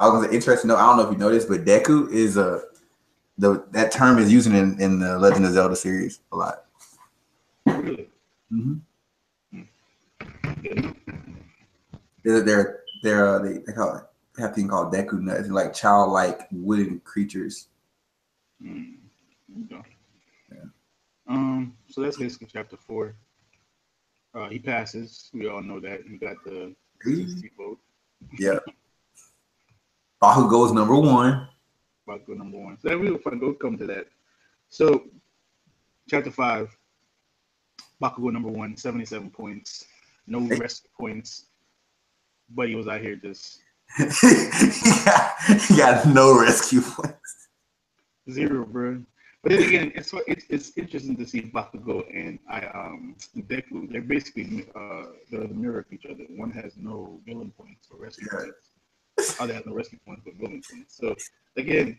gonna say interesting note. I don't know if you noticed, but Deku is that term is used in the Legend of Zelda series a lot. Really? Mm-hmm. They call it. They have a thing called Deku nuts, like childlike wooden creatures. Yeah. So that's basically chapter 4. He passes. We all know that. He got the 60 vote. Yeah. Bakugo's number 1. Bakugo number 1. So that we will come to that. So chapter 5. Bakugo number 1, 77 points. No rescue points. But he was out here just. he got no rescue points. 0, bro. But then again, it's interesting to see Bakugo and Deku. They're basically they're the mirror of each other. One has no villain points or rescue points. Other has no rescue points but villain points. So again,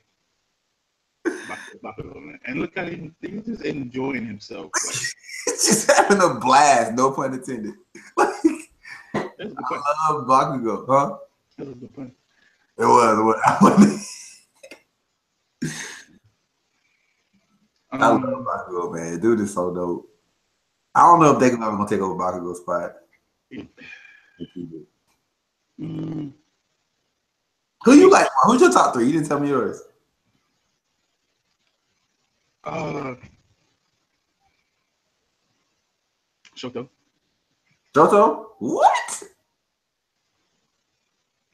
Bakugo, man. And look at him, he's just enjoying himself. Like, he's just having a blast, no pun intended. That's a good point. I love Bakugo, huh? That was a good point. It was. I love Bakugo, man. Dude is so dope. I don't know if Deku ever gonna take over Bakugo's spot. Who you like? Who's your top 3? You didn't tell me yours. Uh, Shoto, Joto? What?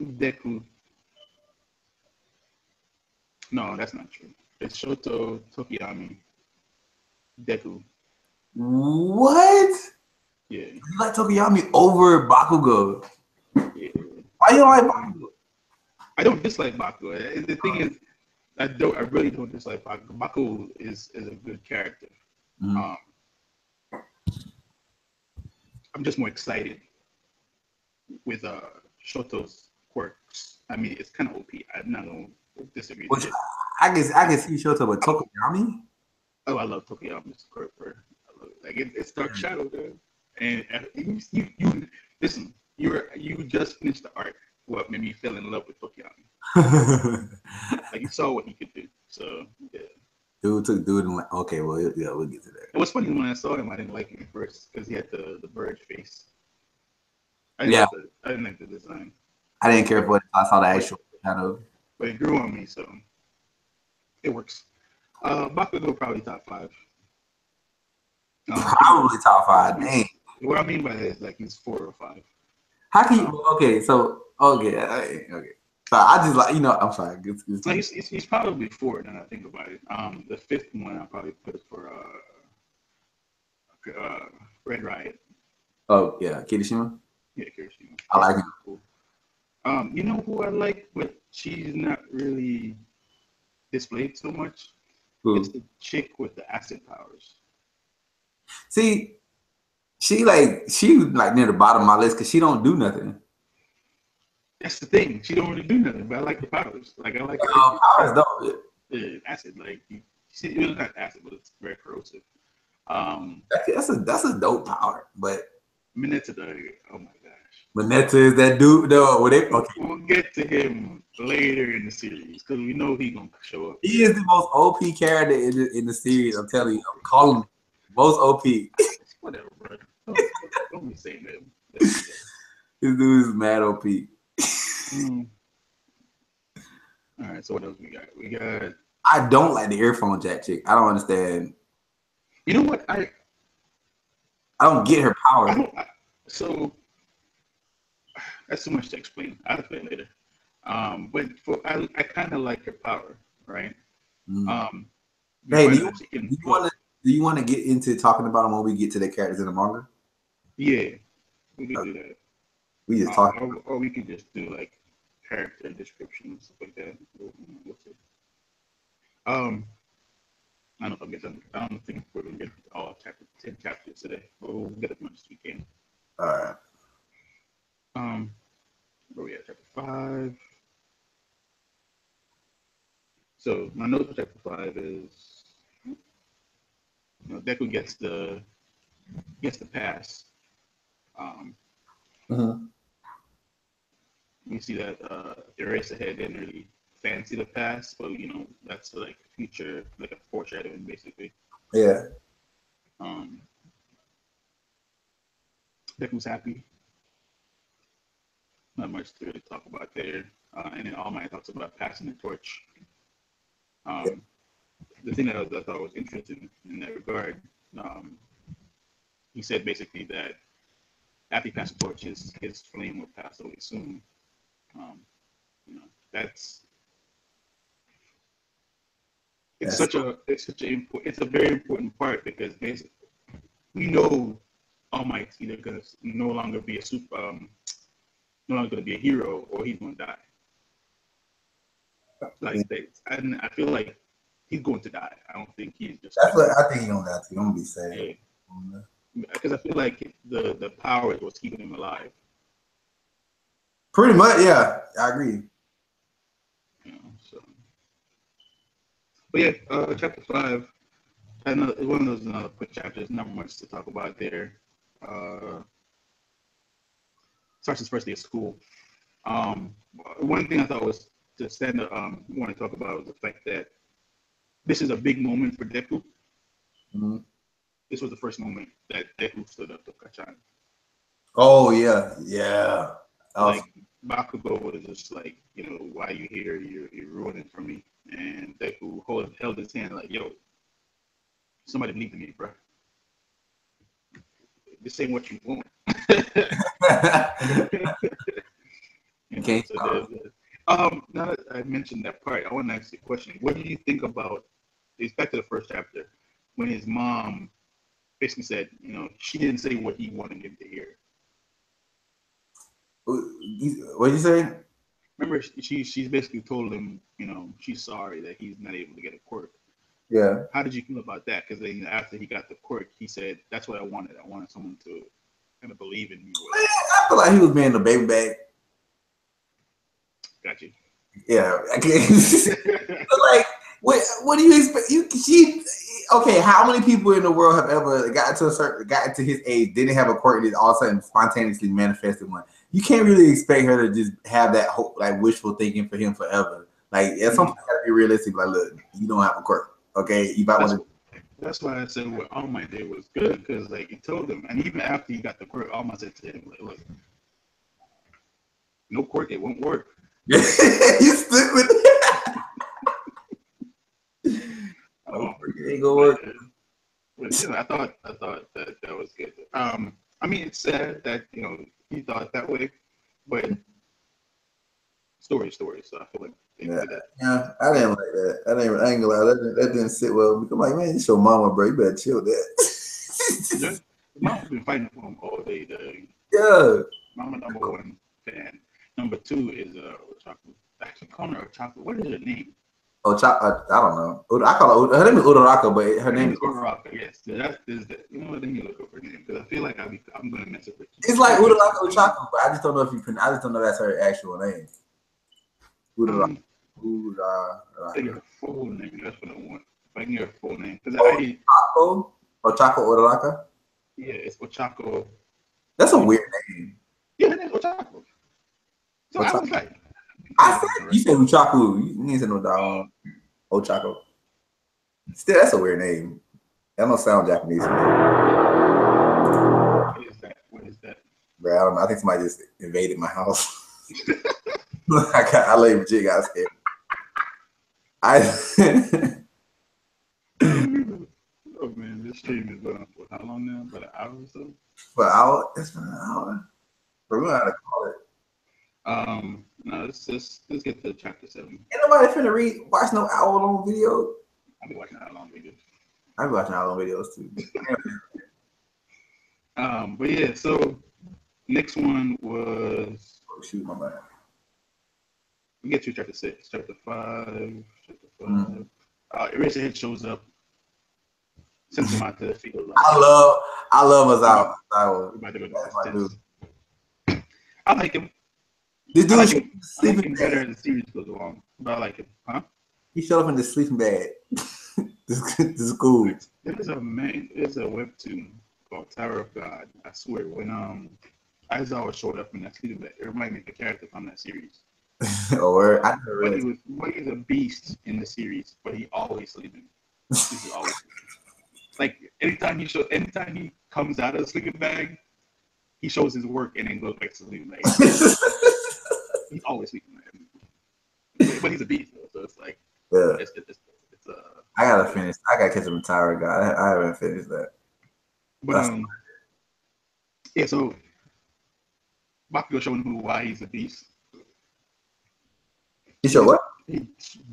Deku. No, that's not true. It's Shoto, Tokiyami, Deku. What? Yeah, You like Tokiyami over Bakugo? yeah. Why you don't like Bakugo? I don't dislike Baku. The thing is, I really don't dislike Baku. Baku is a good character. Mm-hmm. I'm just more excited with Shoto's quirks. I mean, it's kind of OP. I'm not gonna disagree with Which it. I can see Shoto, but Tokiyami? Oh, I love Tokiyama's quirk. I love it. Like it's Dark Shadow, man. And you listen. You just finished the arc. What made me fell in love with Tokiyami? Like you saw what he could do. So yeah. Dude and like, okay, well yeah, we'll get to that. It was funny when I saw him. I didn't like him at first because he had the bird face. I didn't like the design. I didn't care for it. I saw the actual shadow. But it grew on me, so it works. Bakugo probably top 5. Probably top 5. Dang. What I mean by that is like he's 4 or 5. How can you? Okay, so okay. So I just like I'm sorry. He's probably 4 now that I think about it. The 5th one I'll probably put for Red Riot. Oh yeah, Kirishima. Yeah, Kirishima. I like him. Cool. You know who I like, but she's not really displayed so much. Who? It's the chick with the acid powers. See, she like near the bottom of my list because she don't do nothing. That's the thing. She don't really do nothing, but I like the powers. Like I like powers though. the acid. Like you see, it was not acid, but it's very corrosive. That's a dope power, but Mineta, oh my gosh. Mineta is that dude though. Okay. We'll get to him later in the series because we know he's gonna show up. He is the most OP character in the series. I'm telling you, I'm calling him most OP. Whatever, bro. Don't be saying that. This dude is mad OP. All right, so what else we got? We got. I don't like the earphone jack chick. I don't understand. You know what? I don't get her power. So that's too much to explain. I'll explain later. But I kind of like her power, right? Hey, do you want to get into talking about them when we get to the characters in the manga? Yeah, we can do that. We just talk, or we could just do like character description and stuff like that. We'll see. I don't know if I don't think we're gonna get all 10 chapters today, but we'll get as much as we can. All right. Where we at? Chapter 5. So my note for chapter 5 is, Deku gets the pass. We see that Eraserhead didn't really fancy the pass, but that's like future, like a foreshadowing, basically. Yeah. Deku's happy. Not much to really talk about there. And then All Might talks about passing the torch. The thing that I thought was interesting in that regard, he said basically that after he passed the torch, his flame will pass away soon. It's a very important part because basically we know All Might's either gonna no longer be no longer gonna be a hero or he's gonna die. Like and I feel like he's going to die. I don't think he's just. That's what I think he's gonna die too. I'm gonna be sad. Because I feel like the power is what's keeping him alive. Pretty much, yeah, I agree. But yeah, chapter 5. One of those quick chapters. Not much to talk about there. Starts his first day of school. One thing I thought was to stand up. Want to talk about was the fact that this is a big moment for Deku. Mm-hmm. This was the first moment that Deku stood up to Kachan. Oh yeah. Like Bakugo was just like, why are you here? You're ruining for me. And Deku held his hand like, yo, somebody believed in me, bro. This ain't what you want. Okay. Now that I mentioned that part, I want to ask you a question. What do you think about? It's back to the first chapter when his mom basically said, she didn't say what he wanted him to hear. What did you say? Remember, she's basically told him, she's sorry that he's not able to get a quirk. Yeah. How did you feel about that? Because then after he got the quirk, he said, "That's what I wanted. I wanted someone to kind of believe in me." Man, I feel like he was being the baby bag. Got you. Yeah, I can't. Like, what do you expect? Okay. How many people in the world have ever gotten to his age, didn't have a quirk, and all of a sudden spontaneously manifested one? You can't really expect her to just have that hope, like wishful thinking for him forever. Like at some point, you gotta be realistic. Like, look, you don't have a quirk. Okay, you might want to. That's why I said what All Might did was good, because like he told him, and even after he got the quirk, All Might said to him, like, "Look, no quirk, it won't work." You stick with it. It ain't gonna work. But, I thought that was good. I mean, it's sad that he thought that way, but story. So I feel like yeah, I didn't like that. I ain't gonna lie, that didn't sit well. I'm like, man, it's your mama, bro. You better chill that. Yeah. Mom's been fighting for him all day. Yeah. Mama number one fan. Number two is chocolate. Actually, call her chocolate. What is her name? Oh, I don't know. I call her name is Uraraka, but her name is Uraraka. Yes, that is the. You know what? Let me look up her name because I feel like I'm gonna mess up with you. It's like Uraraka Ochako, but I just don't know I just don't know that's her actual name. Uraraka. I think her full name. That's what I want. If I can get her full name, because Ochako Uraraka. Yeah, it's Ochako. That's a weird name. Yeah, her name's Ochako. So I was like, you said Uchaku. You didn't say no dog. Ochako. Still, that's a weird name. That don't sound Japanese to me. What is that? Bro, I don't know. I think somebody just invaded my house. I legit got scared. Oh man, this stream is going on for how long now? About an hour or so? For an hour? It's been an hour. But we don't know how to call it. No, let's get to chapter 7. Ain't nobody finna watch no hour-long video. I'll be watching hour-long videos. I'll be watching hour-long videos too. But yeah, so next one was. Oh, shoot, my bad. We get to chapter 6, chapter 5. Eraserhead shows up, sends him out to the field. I love Ozawa. I like him. This dude I like him better as the series goes along, but I like him. Huh? He showed up in the sleeping bag. This is cool. There's a webtoon called Tower of God. I swear, when Aizawa showed up in that sleeping bag, it reminded me of the character from that series. Or I never read. He's a beast in the series, but he always sleeping. He's always like anytime he comes out of the sleeping bag, he shows his work and then goes back to the sleeping bag. He's always sleeping, but he's a beast though, so it's like it's I gotta finish. I gotta catch him in Tower of God. I haven't finished that. But yeah, so Bakugo showing why he's a beast. He showed what? He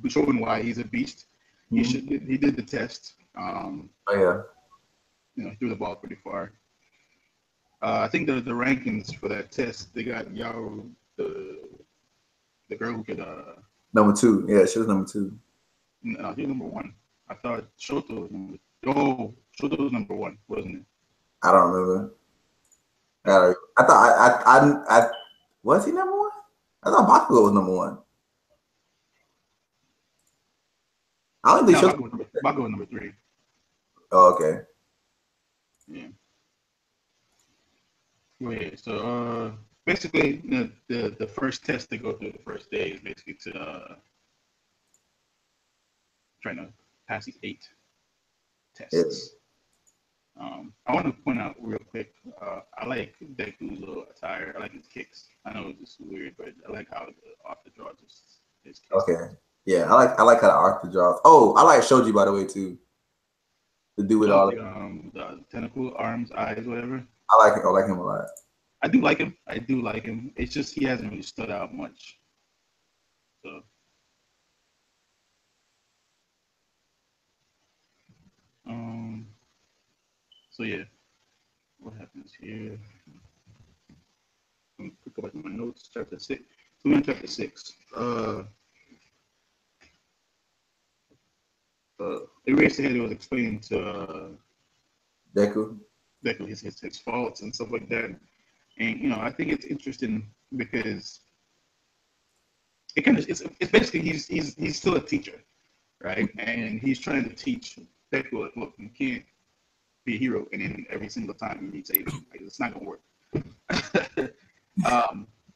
showing why he's a beast. Mm-hmm. He did the test. Oh yeah. He threw the ball pretty far. I think the rankings for that test, they got Yao, the girl who could number 2. Yeah, she was number 2. No, she was number 1. I thought Shoto was number. Shoto was number 1, wasn't it? I don't remember. I thought I was he number 1? I thought Bakugo was number 1. I don't think Bakugo was number 3. Oh, okay. Yeah. Well, yeah. So basically, the first test to go through the first day is basically to trying to pass these 8 tests. Yeah. I want to point out real quick. I like Deku's little attire. I like his kicks. I know it's just weird, but I like how off the draw just is. Okay. Yeah, I like how the off the draw. Oh, I like Shoji by the way too. to do with all the tentacle arms, eyes, whatever. I like him. I like him a lot. I do like him. I do like him. It's just he hasn't really stood out much. So. Um. So yeah, what happens here? I'm gonna go back to my notes. Chapter 6. So we're on chapter 6. Eraserhead was explaining to Deku his faults and stuff like that. And I think it's interesting because it kind of it's basically he's still a teacher, right? And he's trying to teach Deku, like, look, you can't be a hero, and then every single time you need saving, like, it's not gonna work.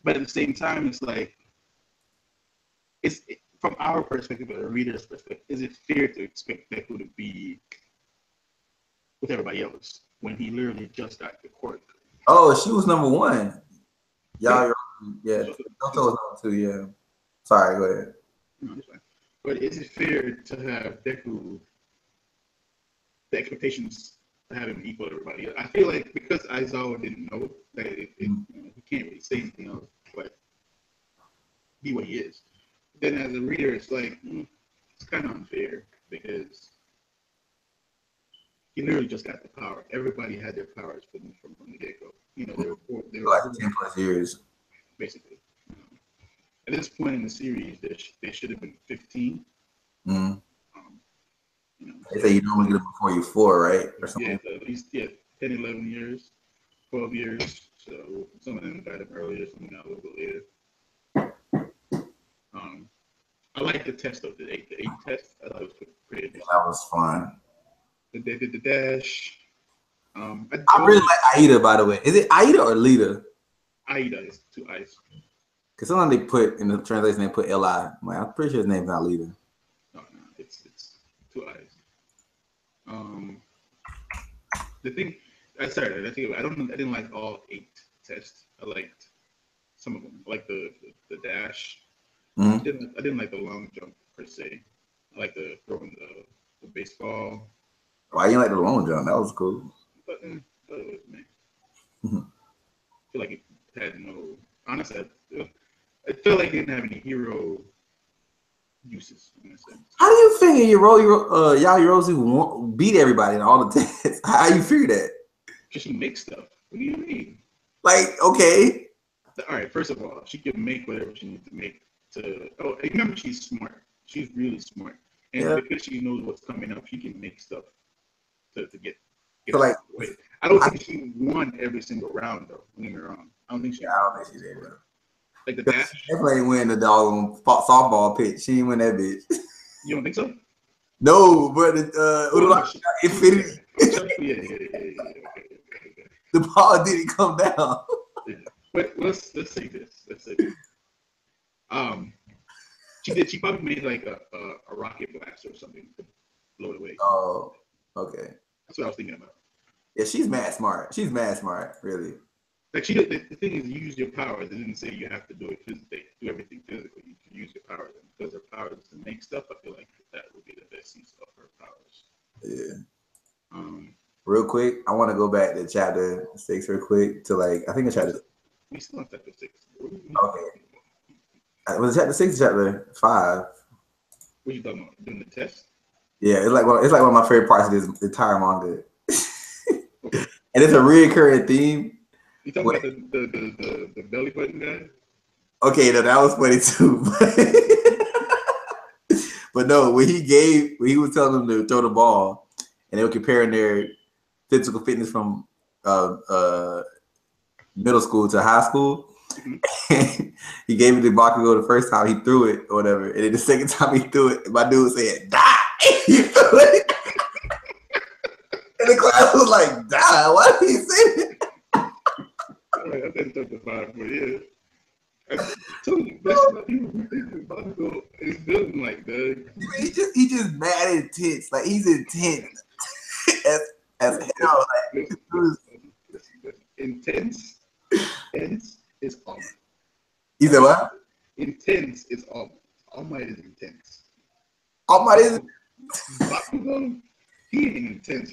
But at the same time, it's like from our perspective, or a reader's perspective, is it fair to expect Deku to be with everybody else when he literally just got the quirk? Oh, she was number 1. Yeah. Don't was number 2. Yeah. Sorry, go ahead. No, that's fine. But is it fair to have Deku, the expectations to have him equal to everybody else? I feel like because Aizawa didn't know that he can't really say anything else but be what he is. Then as a reader, it's like, it's kind of unfair because he literally just got the power. Everybody had their powers from the get-go. They were like 10 plus years. Basically. At this point in the series, they should have been 15. Mm-hmm. They say you normally get them before you're 4, right? Or something. Yeah, at least 10, 11 years, 12 years. So some of them got them earlier, some got a little bit later. I like the test of the 8 test. I thought it was pretty interesting. That was fun. They did the dash. I really like Aida, by the way. Is it Aida or Lita? Aida is 2 I's. Because sometimes they put in the translation they put Li. I'm pretty sure his name's not Lita. No, it's 2 I's. The thing I didn't like all 8 tests. I liked some of them. I liked the dash. Mm-hmm. I didn't like the long jump per se. I like the throwing the baseball. Why you like the long jump? That was cool. But it was nice. I feel like it had no. Honestly, I feel like it didn't have any hero uses in a sense. How do you figure Yaoyorozu beat everybody in all the tests? How you figure that? Because she makes stuff. What do you mean? Like, okay. All right. First of all, she can make whatever she needs to make. Remember, she's smart. She's really smart, and because she knows what's coming up, she can make stuff to get so like. Away. I don't think she won every single round though. Don't get me wrong. I don't think she did. Like the dash. She definitely win the dog on softball pitch. She didn't win that bitch. You don't think so? No, but Infinity. The ball didn't come down. Yeah. But let's say this. She probably made like a rocket blast or something to blow it away. Oh, okay. That's what I was thinking about. Yeah, she's mad smart. She's mad smart, really. Like the thing is, you use your powers. It didn't say you have to do it physically. Do everything physically. You can use your powers, and because her powers to make stuff, I feel like that would be the best use of her powers. Yeah. Real quick, I want to go back to chapter 6 real quick to I think it's chapter. We still on chapter 6. Okay. Was it chapter 6 or chapter 5? What you talking about? Doing the test? Yeah, it's like one of my favorite parts of this entire manga. Okay. And it's a reoccurring theme. You talking about the belly button guy? Okay, no, that was funny too. But no, when he was telling them to throw the ball, and they were comparing their physical fitness from middle school to high school. Mm-hmm. He gave it to Bakugo the first time he threw it or whatever, and then the second time he threw it, my dude said, "Die!" You feel it? And the class was like, "Die! Why did he say that?" I didn't talk about it, but yeah. I told you, that's what people think Bakugo is building like, dude. He just mad intense. Like, he's intense as hell. Like, intense is All Might. You said what? Intense is All Might. All Might is intense. All Might is Bakugo, he ain't intense,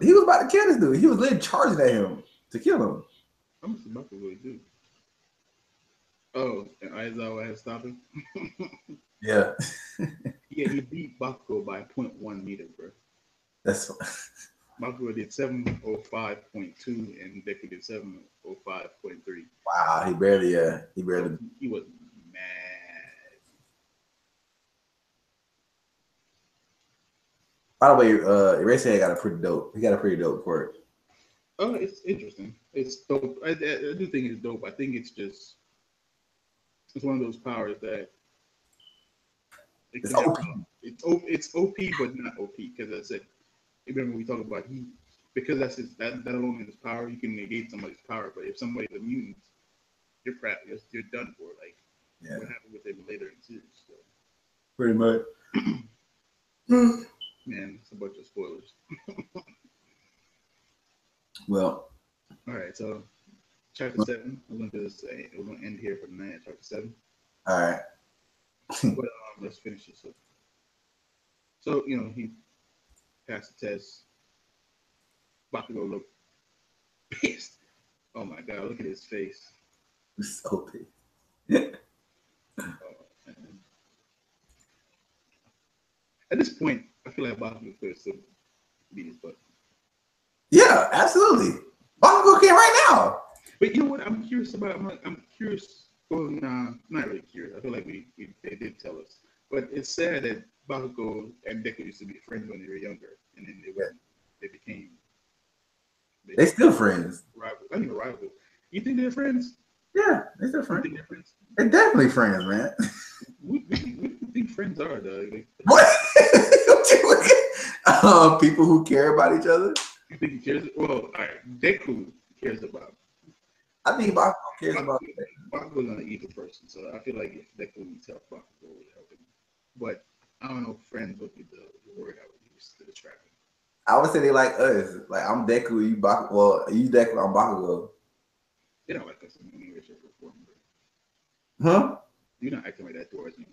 He was about to kill this dude. He was literally charging at him to kill him. How much did Baku really do? Oh, and Aizawa had to stop him. Yeah. Yeah, he beat Bakugo by 0.1 meter, bro. That's Bakugo did 7:05.2 and Deku did 7:05.3. wow. He barely. He was mad. By the way, Eraserhead got a pretty dope. He got a pretty dope quirk. Oh, it's interesting. It's dope. I do think it's dope. I think it's just it's one of those powers that It's OP. It's OP, but not OP because I said remember we talked about because that alone is his power. You can negate somebody's power, but if somebody's a mutant, you're crap. You're done for. Like what happened with him later in the series. So. Pretty much. Man, it's a bunch of spoilers. Well. All right, so chapter 7. We're going to end here for the night at chapter 7. All right. But let's finish this up. So he passed the test. Bakugo looked pissed. Oh my god, look at his face. He's so pissed. At this point, I feel like Bakugo could still beat his butt. Yeah, absolutely. Bakugo can right now. But you know what? I'm curious about. I'm curious. Well, not really curious. I feel like they did tell us, but it's sad that Bakugo and Deku used to be friends when they were younger, and then they became. They still friends. Rivals. I mean, rivals. You think they're friends? Yeah, they're still friends. You think they're friends? They're definitely friends, man. What do you think friends are, though? What? People who care about each other. You think he cares? Well, all right. Deku cares about. I think Bakugo cares about. Bakugo's not an evil person, so I feel like if Deku needs help, Bakugo would help him. But I don't know if friends would be the word I would use to describe him. I would say they like us. Like I'm Deku, you Bakugo. Well, you Deku, I'm Bakugo. They don't like us in any way, shape, or form. Huh? You're not acting like that towards me.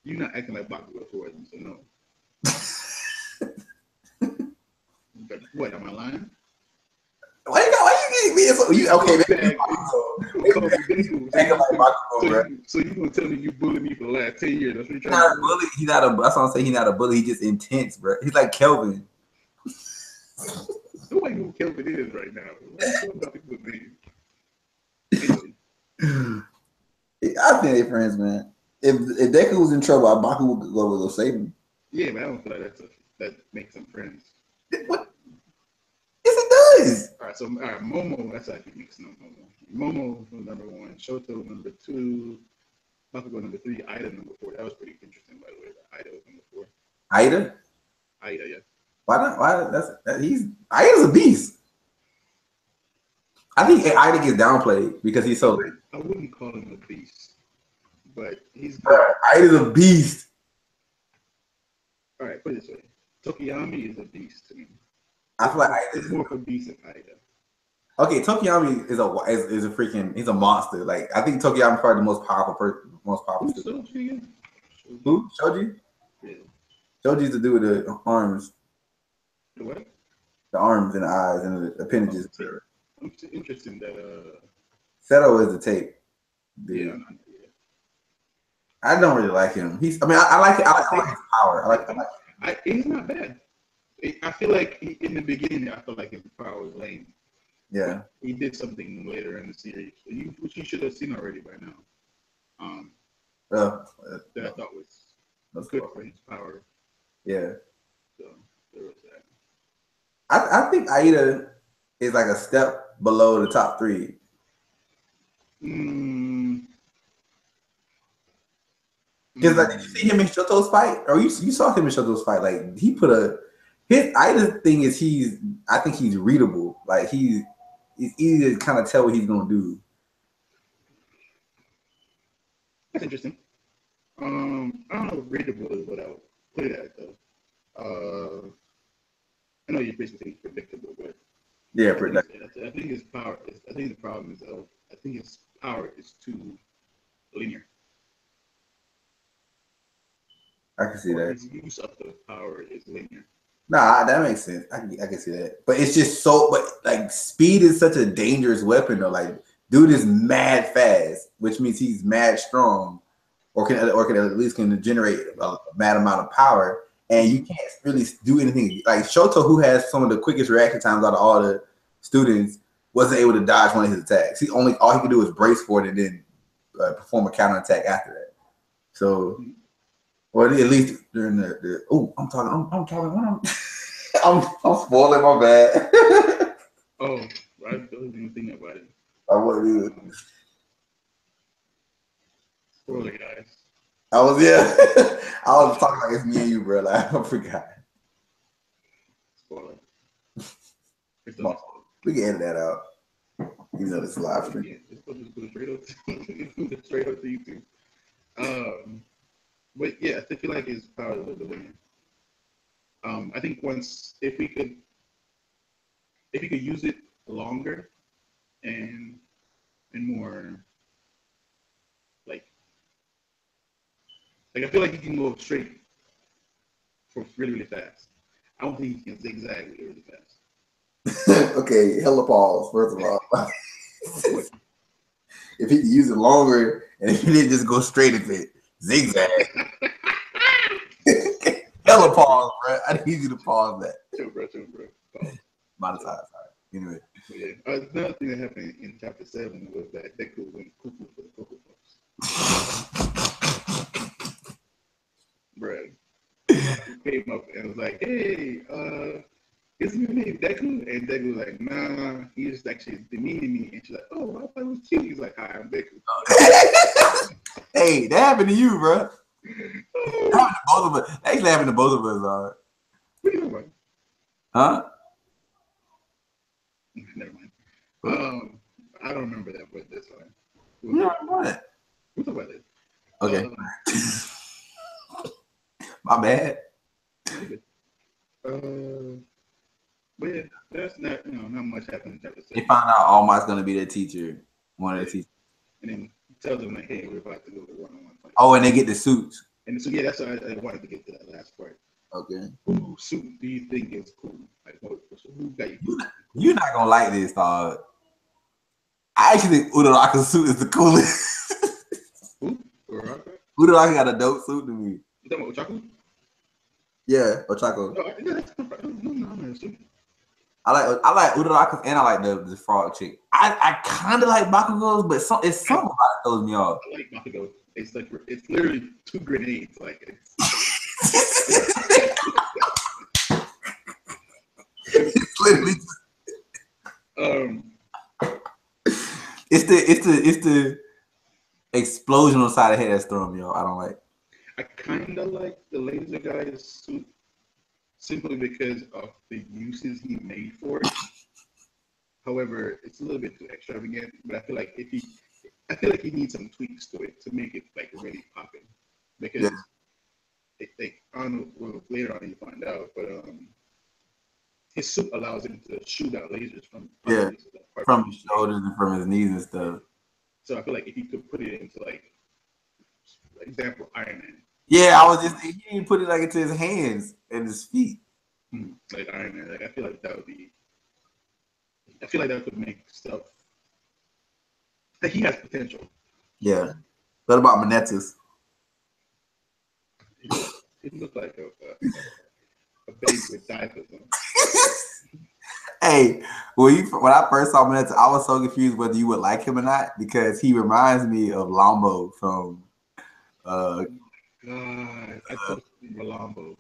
You're not acting like Bakugo towards me, so no. But what? Am I lying? Why you getting me? So you okay? So you gonna tell me you bullied me for the last 10 years? That's what you're trying to bully. He's not a. That's what I'm saying. He's not a bully. He's just intense, bro. He's like Kelvin. Nobody knows who Kelvin is right now. I think they're friends, man. If Deku was in trouble, Baku would go save him. Yeah, but I don't feel like that makes them friends. What? Yes, it does. All right, Momo. That's actually mixing up Momo. Momo was number 1. Shoto number 2. Bakugo number 3. Ida number 4. That was pretty interesting, by the way. Ida was number 4. Ida? Ida, yeah. Why not? Ida's a beast. I think Ida gets downplayed because he's so. I wouldn't call him a beast, but he's. Ida's a beast. All right, put it this way: Tokiyami is a beast to me. I feel like Ida is more of a beast than Ida. Okay, Tokiyami is a freaking. He's a monster. Like I think Tokiyami is probably the most powerful person. Who? Shoji? Yeah. Shoji's the dude with the arms. The what? The arms and the eyes and the appendages. I'm interested in that. Seto is the tape. Dude. Yeah. I don't really like him. I like his power. He's not bad. I feel like in the beginning, I felt like his power was lame. Yeah. But he did something later in the series, which you should have seen already by now. That I thought was good for his power. Yeah. So there was that. I think Aida is like a step below the top 3. Because like, did you see him in Shoto's fight? Or you saw him in Shoto's fight? Like he put his Aida's thing is I think he's readable. Like it's easy to kind of tell what he's gonna do. That's interesting. I don't know if readable is what I would put it at though. I know you're basically predictable, but yeah, predictable. I think his power is. I think the problem is I think his power is too linear. I can see that. His use of the power is linear. Nah, that makes sense. I can see that. But it's just so. But like, speed is such a dangerous weapon, though. Like, dude is mad fast, which means he's mad strong, or can at least can generate a mad amount of power. And you can't really do anything. Like Shoto, who has some of the quickest reaction times out of all the students, wasn't able to dodge one of his attacks. All he could do was brace for it and then perform a counterattack after that. So, or at least during the I'm talking. I'm spoiling my bad. Oh, I don't even think about it. I wasn't either. Spoiler, guys. I was I was talking like it's me and you, bro. Like I forgot. Spoiler. We can edit that out. You know this live stream. Yeah, it's supposed to go straight up to YouTube. But yeah, I feel like his power was the winner. I think if we could use it longer and more like I feel like he can go straight for really fast. I don't think he can zigzag really fast. Okay, hella pause. First of all, if he could use it longer and if he didn't just go straight at it, zigzag. Hella pause, bro. I need you to pause that. Chill, bro. Pause. Monetize. All right. Anyway. Yeah. Another thing that happened in chapter 7 was that Deku went cuckoo for the Cocoa Puffs. Bro. He came up and was like, hey, is your name Deku? And Deku was like, nah, he just actually demeaning me. And she's like, oh, I thought it was cute. He's like, hi, I'm Deku. Hey, that happened to you, bro. That happened to both of us. That actually happened to both of us, What are you talking about? Huh? Never mind. I don't remember that, but that's fine. Yeah, what? We'll talk about it. Okay. My bad. But yeah, that's not much happened in chapter 7. They found out All Might's gonna be their teacher, one of the teachers. And then tells them like, hey, we're about to go to one-on-one fight. Oh, and they get the suits. And so yeah, that's why I wanted to get to that last part. Okay. Who suit do you think is cool? Like, who got you? You're not gonna like this, dog. I actually think Uraraka's suit is the coolest. Who? Uraraka? Uraraka got a dope suit to me. You talking about Ochaku? Yeah, Ochako. No, I like Uraraka's and I like the frog chick. I kind of like Bakugo's, but it's something about it throws me off. I like Bakugo. It's like it's literally 2 grenades. Like it's literally. It's the explosion on the side of the head that's throwing me off. I don't like. I kind of like the laser guy's suit simply because of the uses he made for it. However, it's a little bit too extravagant. But I feel like he needs some tweaks to it to make it like really popping. Because I don't know, well, later on you find out, but his suit allows him to shoot out lasers from his shoulders and from his knees and stuff. So I feel like if you could put it into like example Iron Man. Yeah, I was just he didn't put it like into his hands and his feet. Like Iron Man, like I feel like that could make stuff. Like he has potential. Yeah. What about Manetta's? He looked like a baby with diapers on. Hey, when I first saw Manetta, I was so confused whether you would like him or not because he reminds me of Lambo from. God, I thought he was Lambo.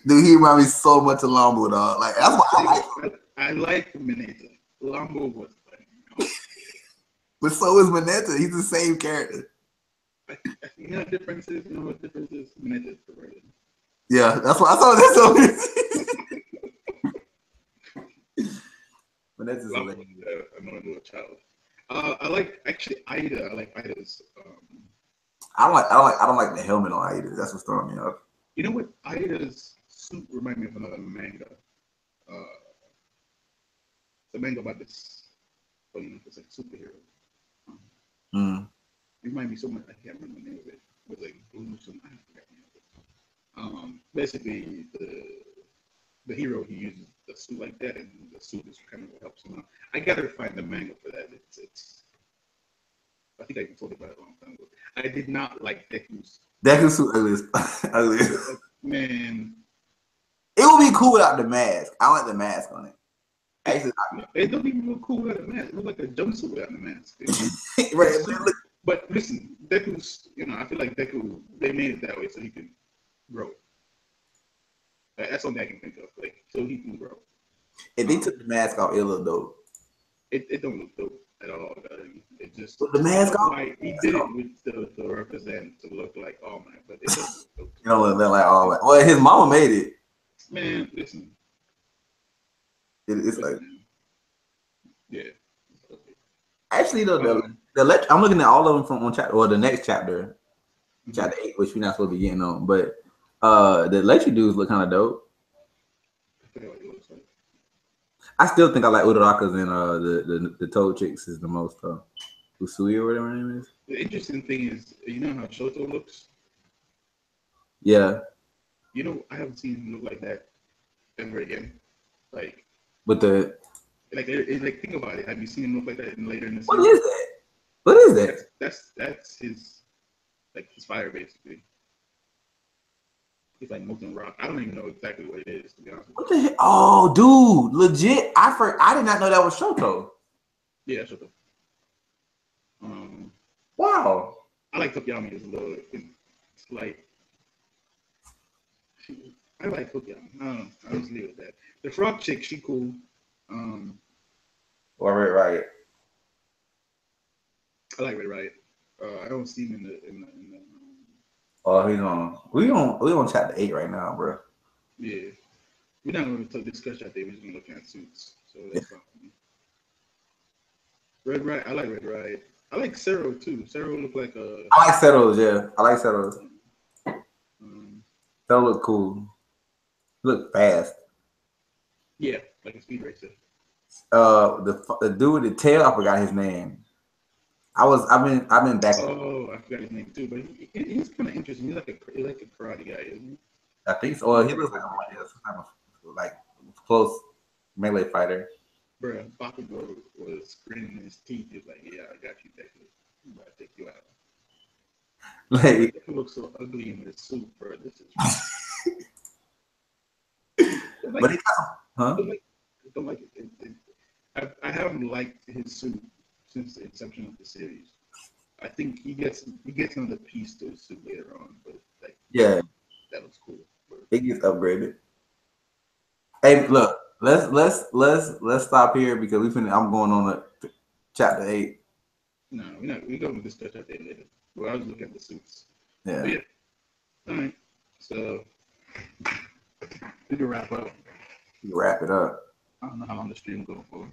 Dude, he reminds me so much of Lambo, dog. Like that's why I like him. I like Manetta. Lambo was funny. But so is Manetta. He's the same character. You know what difference is? Manetta's perverted. Yeah, that's what I thought. That's what Manetta's annoying little child. I like Ida. I like Ida's. I don't like the helmet on Ida. That's what's throwing me off. You know what? Ida's suit reminds me of another manga. It's a manga about this. It's like superhero. It reminds me so much. I can't remember the name of it. It was like blue something. I forgot the name of it. Basically, the hero, he uses the suit like that, and the suit is kind of what helps him out. I gotta find the manga for that. It's I think I can told you about it a long time ago. I did not like Deku's. Deku's suit ugly. Man, it would be cool without the mask. I like the mask on it. Actually, it don't even look cool without a mask. It looks like a jumpsuit without a mask. right. But listen, Deku's, I feel like Deku, they made it that way so he can grow. That's something I can think of, like, so he can grow. If they took the mask off, it look dope. It don't look dope at all. It just with the mask off. Like, he did it with the represent to look like All Might, but it doesn't look dope. You don't look like All Might. Well, his mama made it. Man, listen. It's like, yeah. Actually, though, I'm looking at all of them from on chapter or the next chapter, chapter 8, which we're not supposed to be getting on. But the electric dudes look kind of dope. I still think I like Urarakas and the Toad chicks is the most Usui or whatever her name is. The interesting thing is, you know how Shoto looks? Yeah. I haven't seen him look like that ever again. Like, with the like think about it. Have you seen him look like that later in the series? What is that? What is that? That's his fire basically. It's like molten rock. I don't even know exactly what it is, to be honest with you. What the heck? Oh, dude, legit. I did not know that was Shoto. Yeah, Shoto. Wow. I like Tokuyami as well. It's like I like Tokuyami. I'll just leave it at that. The frog chick, she cool. Or Red Riot. I like Red Riot. I don't see him in the Oh, we on chapter 8 right now, bro. Yeah. We're not going to discuss that. We're just going to look at suits. So that's fine for me. Red Riot. I like Red Riot. I like Zero too. Zero look like a. I like Zeros, yeah. I like Zeros. Zero look cool. Look fast. Yeah, like a speed racer. The dude with the tail, I forgot his name. I've been back. Oh, I forgot his name too, but he's kind of interesting. He's like a karate guy, isn't he? I think so. Well, he looks like some kind of like close melee fighter. Bro, Boku was grinning his teeth. He was like, "Yeah, I got you, Deku. I'm about to take you out." Like, Deku looks so ugly in this suit, bro. This is. But he huh? I don't like it. I haven't liked his suit since the inception of the series. I think he gets another piece to his suit later on, but like, yeah, that looks cool. It gets upgraded. Hey, look, let's stop here because I'm going on to chapter 8. No, we're going to discuss that later. Well, I was looking at the suits. Yeah. But yeah. All right. So we can wrap up. You wrap it up. I don't know how long the stream will go for.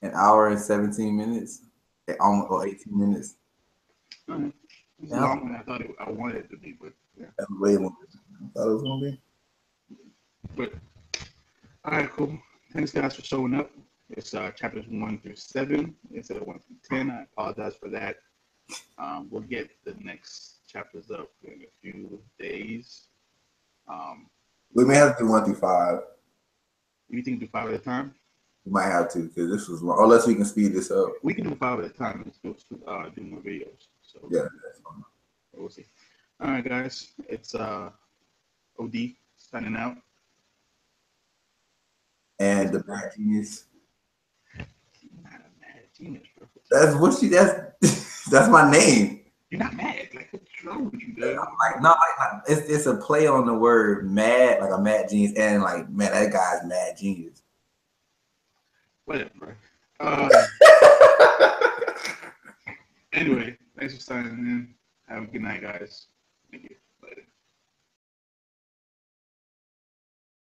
An hour and 17 minutes, almost or 18 minutes. All right. It's longer than I wanted it to be, but yeah. That's way more than I thought it was gonna be. But all right, cool. Thanks guys for showing up. It's chapters 1 through 7 instead of 1 through 10. I apologize for that. We'll get the next chapters up in a few days. We may have to do 1 through 5. You think do 5 at a time? We might have to because this was long. Unless we can speed this up. We can do 5 at a time and still do more videos. So yeah, that's fine. We'll see. All right, guys. It's OD signing out. And the Mad Genius. Not a Mad Genius, bro. That's my name. You're not mad. Like, what's wrong with you, dude? It's a play on the word mad, like a mad genius, and like, man, that guy's mad genius. Whatever, bro. Anyway, thanks for signing in. Have a good night, guys. Thank you.